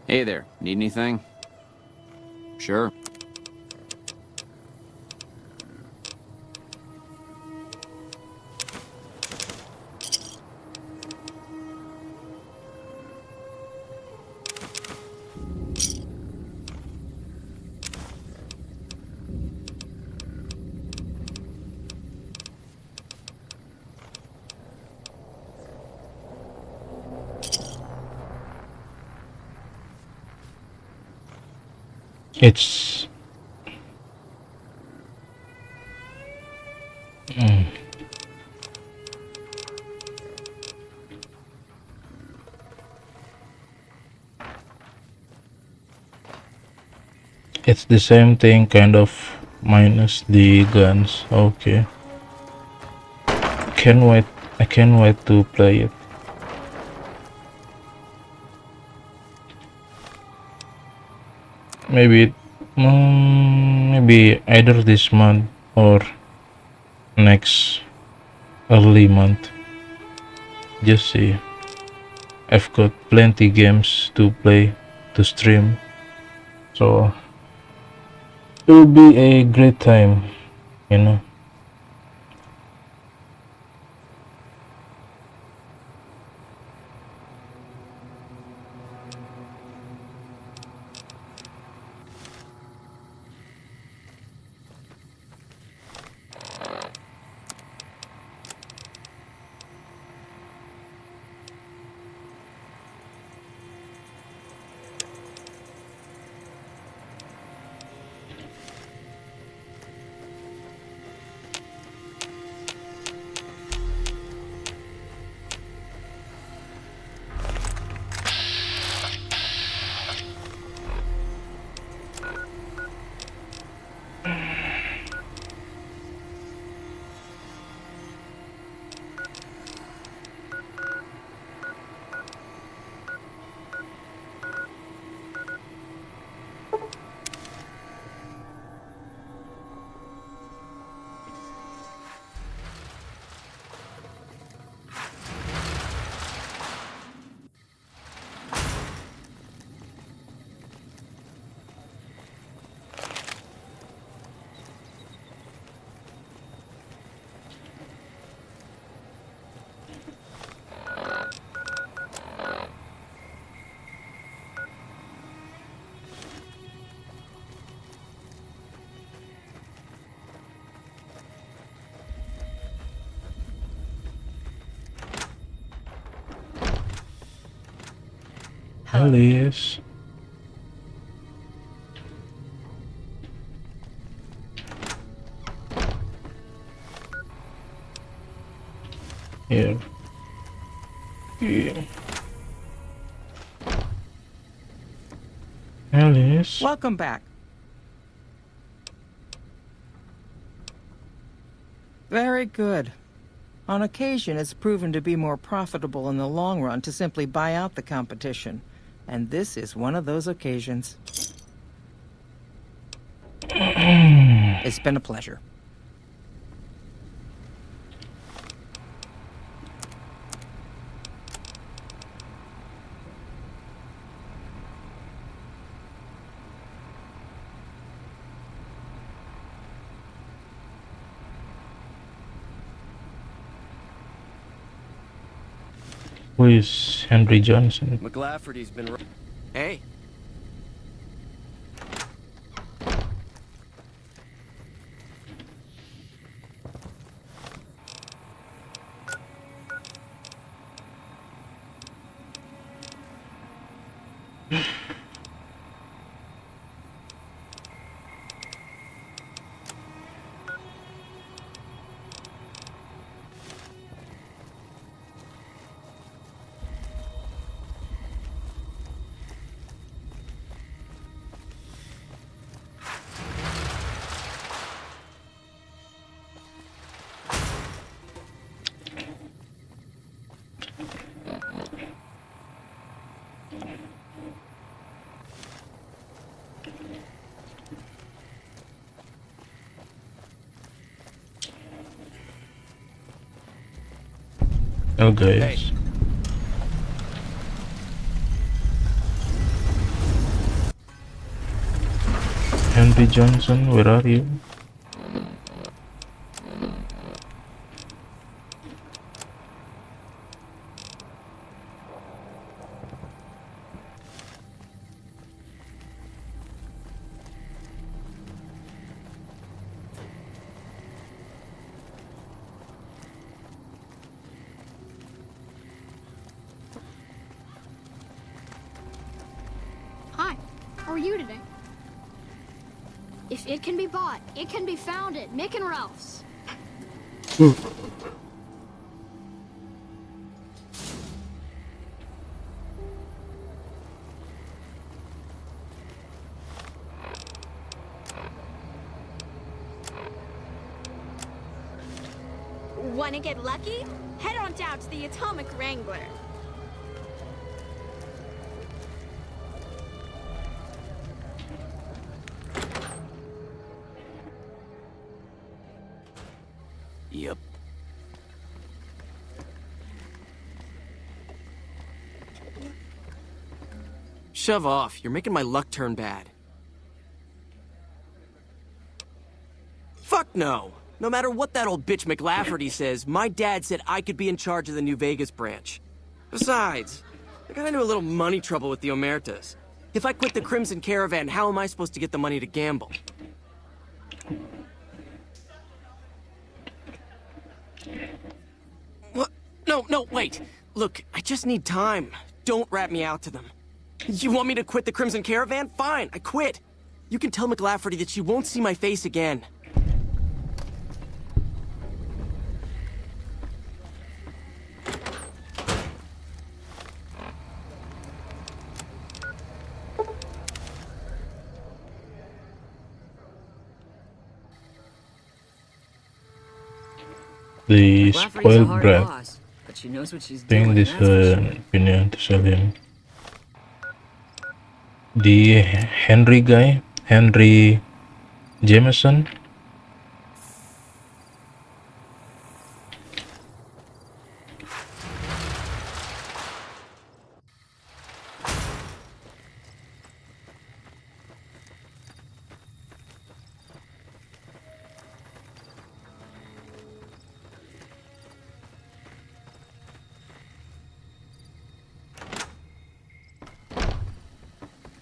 Hey there, need anything? Sure. It's It's the same thing, kind of, minus the guns. Okay. Can't wait. I can't wait to play it. Maybe, maybe either this month or next early month. Just see. I've got plenty games to play, to stream, so it will be a great time, you know. Alice. Here. Yeah. Alice. Welcome back. Very good. On occasion, it's proven to be more profitable in the long run to simply buy out the competition. And this is one of those occasions. It's been a pleasure. Who is Henry Johnson? McLafferty's been... Hey. Oh, guys. Henry Johnson, where are you? Hi, how are you today? If it can be bought, it can be found at Mick and Ralph's. Want to get lucky? Head on down to the Atomic Wrangler. Yep. Shove off. You're making my luck turn bad. Fuck no! No matter what that old bitch McLafferty says, my dad said I could be in charge of the New Vegas branch. Besides, I got into a little money trouble with the Omertas. If I quit the Crimson Caravan, how am I supposed to get the money to gamble? What? No, wait. Look, I just need time. Don't rat me out to them. You want me to quit the Crimson Caravan? Fine, I quit. You can tell McLafferty that she won't see my face again. The McLafferty's a spoiled hard brat. boss, but she knows what she's Think doing. this that's for sure. opinion to sell him. The Henry guy, Henry Jameson.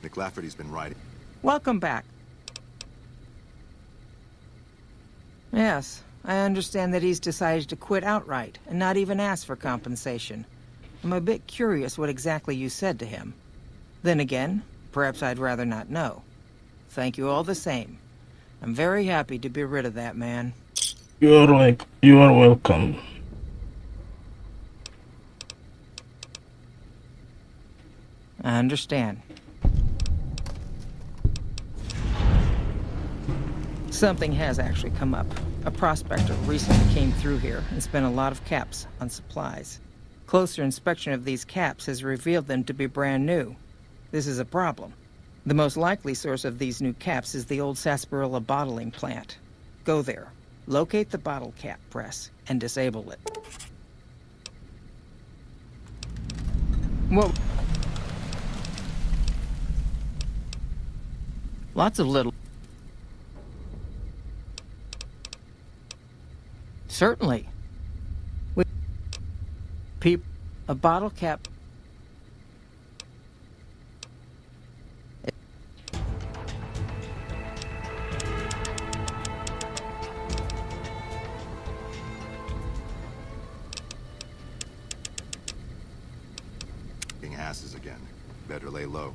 McLafferty's been riding. Welcome back. Yes, I understand that he's decided to quit outright and not even ask for compensation. I'm a bit curious what exactly you said to him. Then again, perhaps I'd rather not know. Thank you all the same. I'm very happy to be rid of that man. You are welcome. I understand. Something has actually come up. A prospector recently came through here and spent a lot of caps on supplies. Closer inspection of these caps has revealed them to be brand new. This is a problem. The most likely source of these new caps is the old sarsaparilla bottling plant. Go there, locate the bottle cap press, and disable it. Whoa. Lots of little... Certainly. A bottle cap... Being asses again. Better lay low.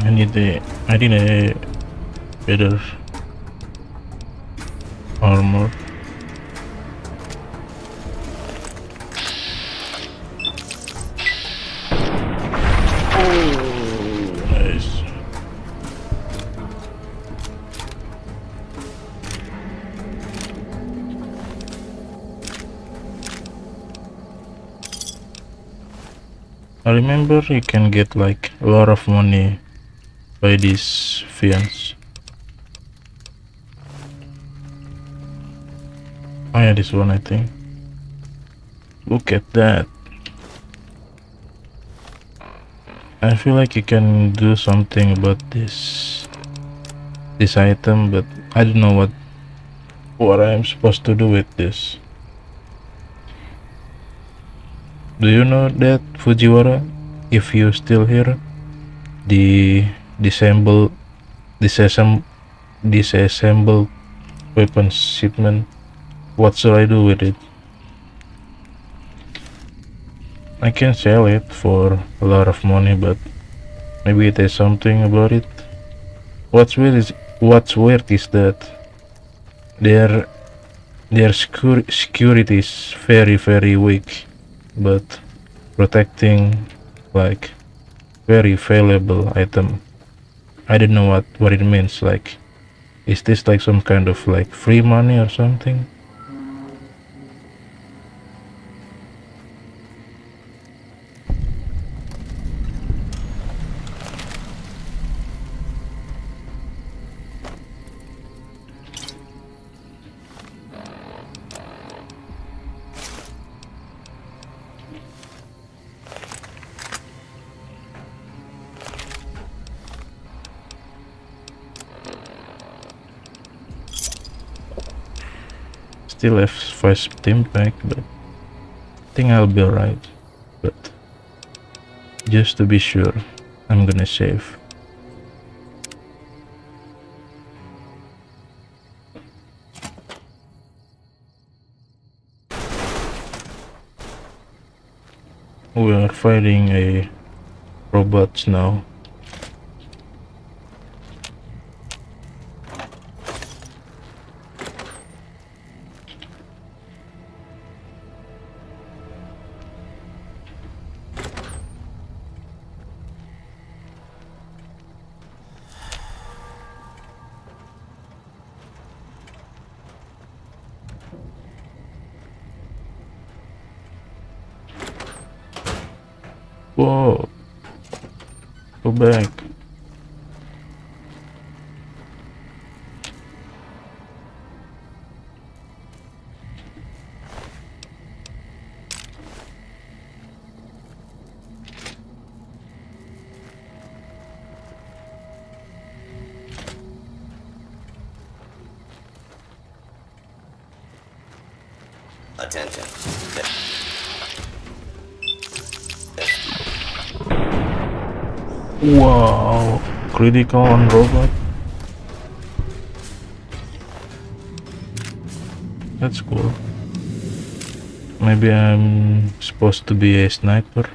I need a better armor. Oh, nice. I remember you can get like a lot of money by these fiends. Oh yeah, this one I think. Look at that. I feel like you can do something about this item, but I don't know what I'm supposed to do with this. Do you know that, Fujiwara? If you still here, the disassemble weapon shipment. What should I do with it? I can sell it for a lot of money, but maybe there's something about it. What's weird is that their security is very weak, but protecting like very valuable item. I don't know what it means. Like, is this like some kind of like free money or something? Still have 5 steam pack, but I think I'll be alright. But just to be sure, I'm gonna save. We are fighting a robots now. Whoa, go back. Attention. Wow, critical on robot. That's cool. Maybe I'm supposed to be a sniper.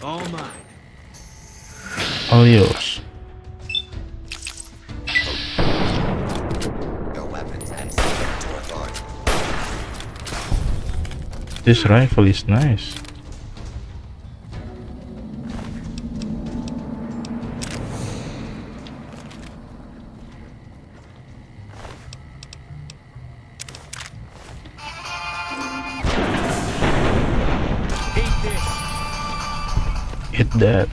All mine. All yours. This rifle is nice. Hit that.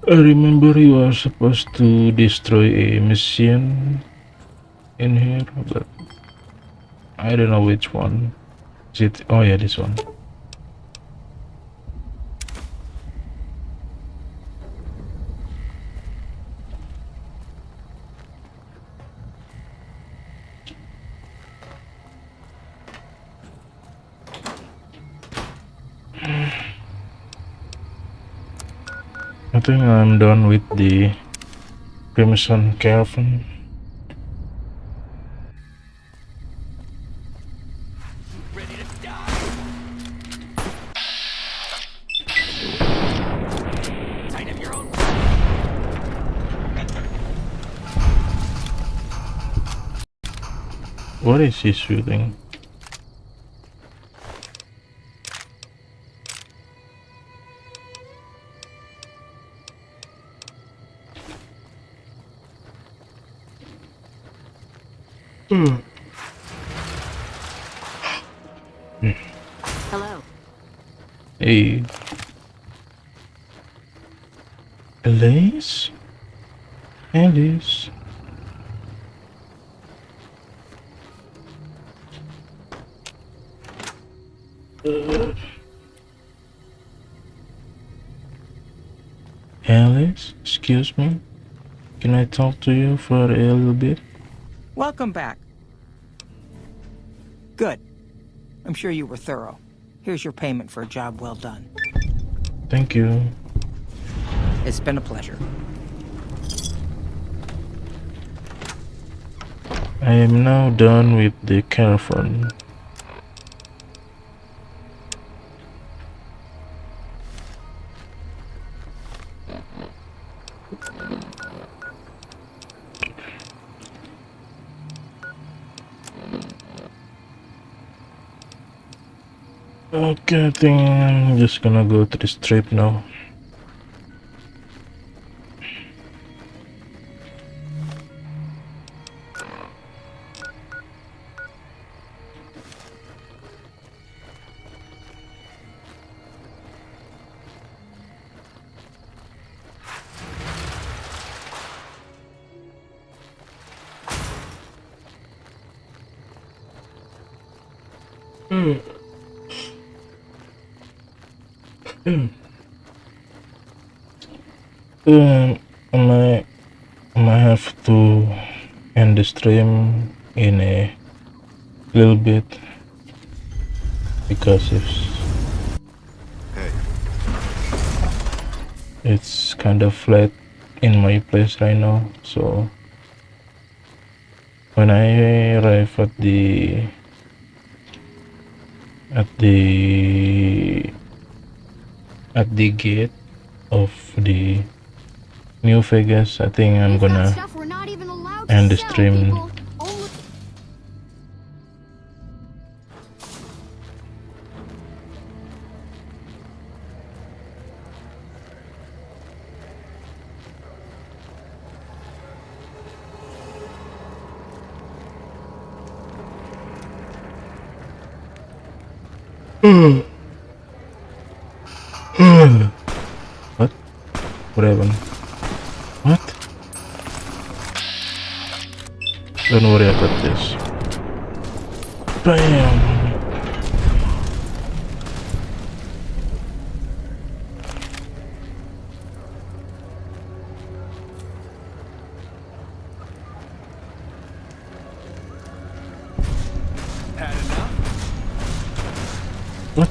I remember you are supposed to destroy a machine in here, but I don't know which one. Is it? Oh yeah, this one. think I'm done with the Crimson Caravan. What is he shooting? Hello. Hey. Elise? Elise? Alice, excuse me. Can I talk to you for a little bit? Welcome back. Good. I'm sure you were thorough. Here's your payment for a job well done. Thank you. It's been a pleasure. I am now done with the caravan. Okay, I think I'm just gonna go to the strip now. I might have to end the stream in a little bit because it's kind of flat in my place right now. So when I arrive at the gate of the New Vegas, I think I'm gonna end the stream. What? What happened? What? Don't worry about this. Bam! What?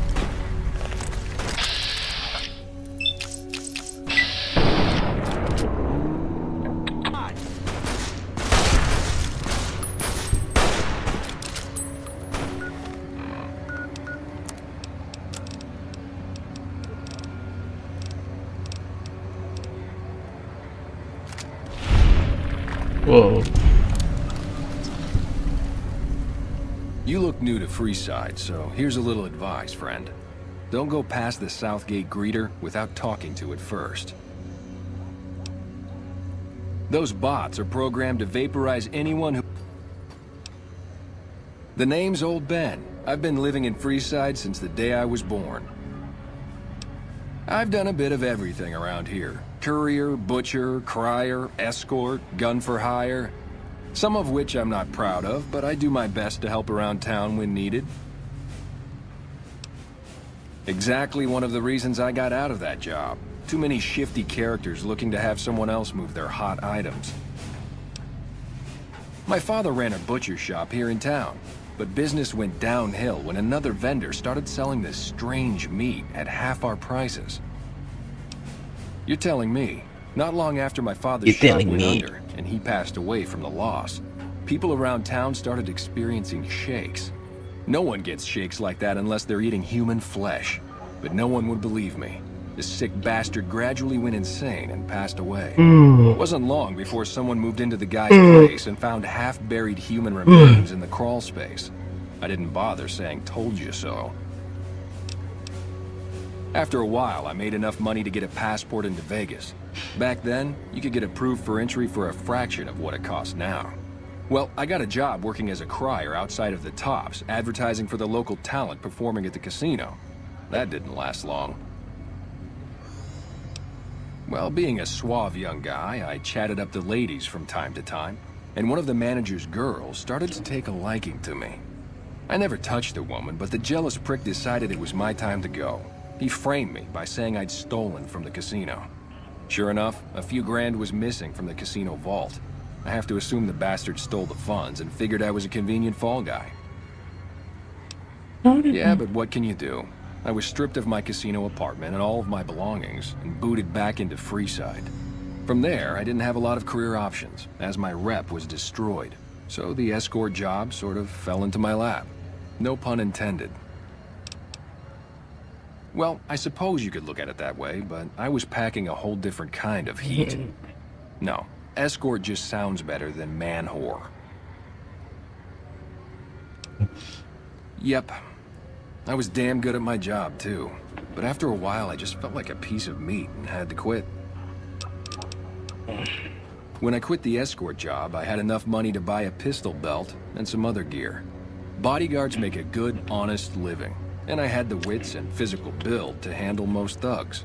Whoa. You look new to Freeside, so here's a little advice, friend. Don't go past the Southgate greeter without talking to it first. Those bots are programmed to vaporize anyone who... The name's Old Ben. I've been living in Freeside since the day I was born. I've done a bit of everything around here. Courier, butcher, crier, escort, gun for hire. Some of which I'm not proud of, but I do my best to help around town when needed. Exactly one of the reasons I got out of that job. Too many shifty characters looking to have someone else move their hot items. My father ran a butcher shop here in town, but business went downhill when another vendor started selling this strange meat at half our prices. You're telling me, not long after my father's You're shop telling went me. under and he passed away from the loss, people around town started experiencing shakes. No one gets shakes like that unless they're eating human flesh. But no one would believe me. This sick bastard gradually went insane and passed away. It wasn't long before someone moved into the guy's place and found half-buried human remains in the crawl space. I didn't bother saying told you so. After a while, I made enough money to get a passport into Vegas. Back then, you could get approved for entry for a fraction of what it costs now. Well, I got a job working as a crier outside of the Tops, advertising for the local talent performing at the casino. That didn't last long. Well, being a suave young guy, I chatted up the ladies from time to time, and one of the manager's girls started to take a liking to me. I never touched the woman, but the jealous prick decided it was my time to go. He framed me by saying I'd stolen from the casino. Sure enough, a few grand was missing from the casino vault. I have to assume the bastard stole the funds and figured I was a convenient fall guy. Yeah, but what can you do? I was stripped of my casino apartment and all of my belongings and booted back into Freeside. From there, I didn't have a lot of career options, as my rep was destroyed. So the escort job sort of fell into my lap. No pun intended. Well, I suppose you could look at it that way, but I was packing a whole different kind of heat. No, escort just sounds better than man whore. Yep. I was damn good at my job, too. But after a while, I just felt like a piece of meat and had to quit. When I quit the escort job, I had enough money to buy a pistol belt and some other gear. Bodyguards make a good, honest living, and I had the wits and physical build to handle most thugs.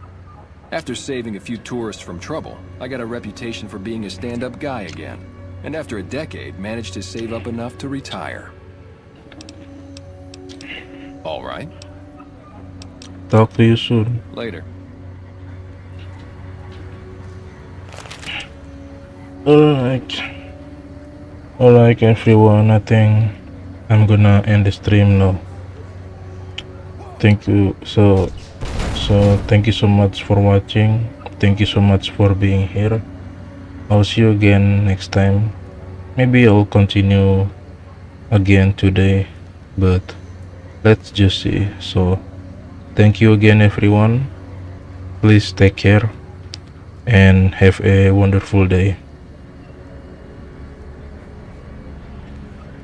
After saving a few tourists from trouble, I got a reputation for being a stand-up guy again, and after a decade, managed to save up enough to retire. All right. Talk to you soon. Later. Alright everyone, I think I'm gonna end the stream now. Thank you so thank you so much for watching. Thank you so much for being here. I'll see you again next time. Maybe I'll continue again today, but let's just see. So thank you again everyone. Please take care and have a wonderful day.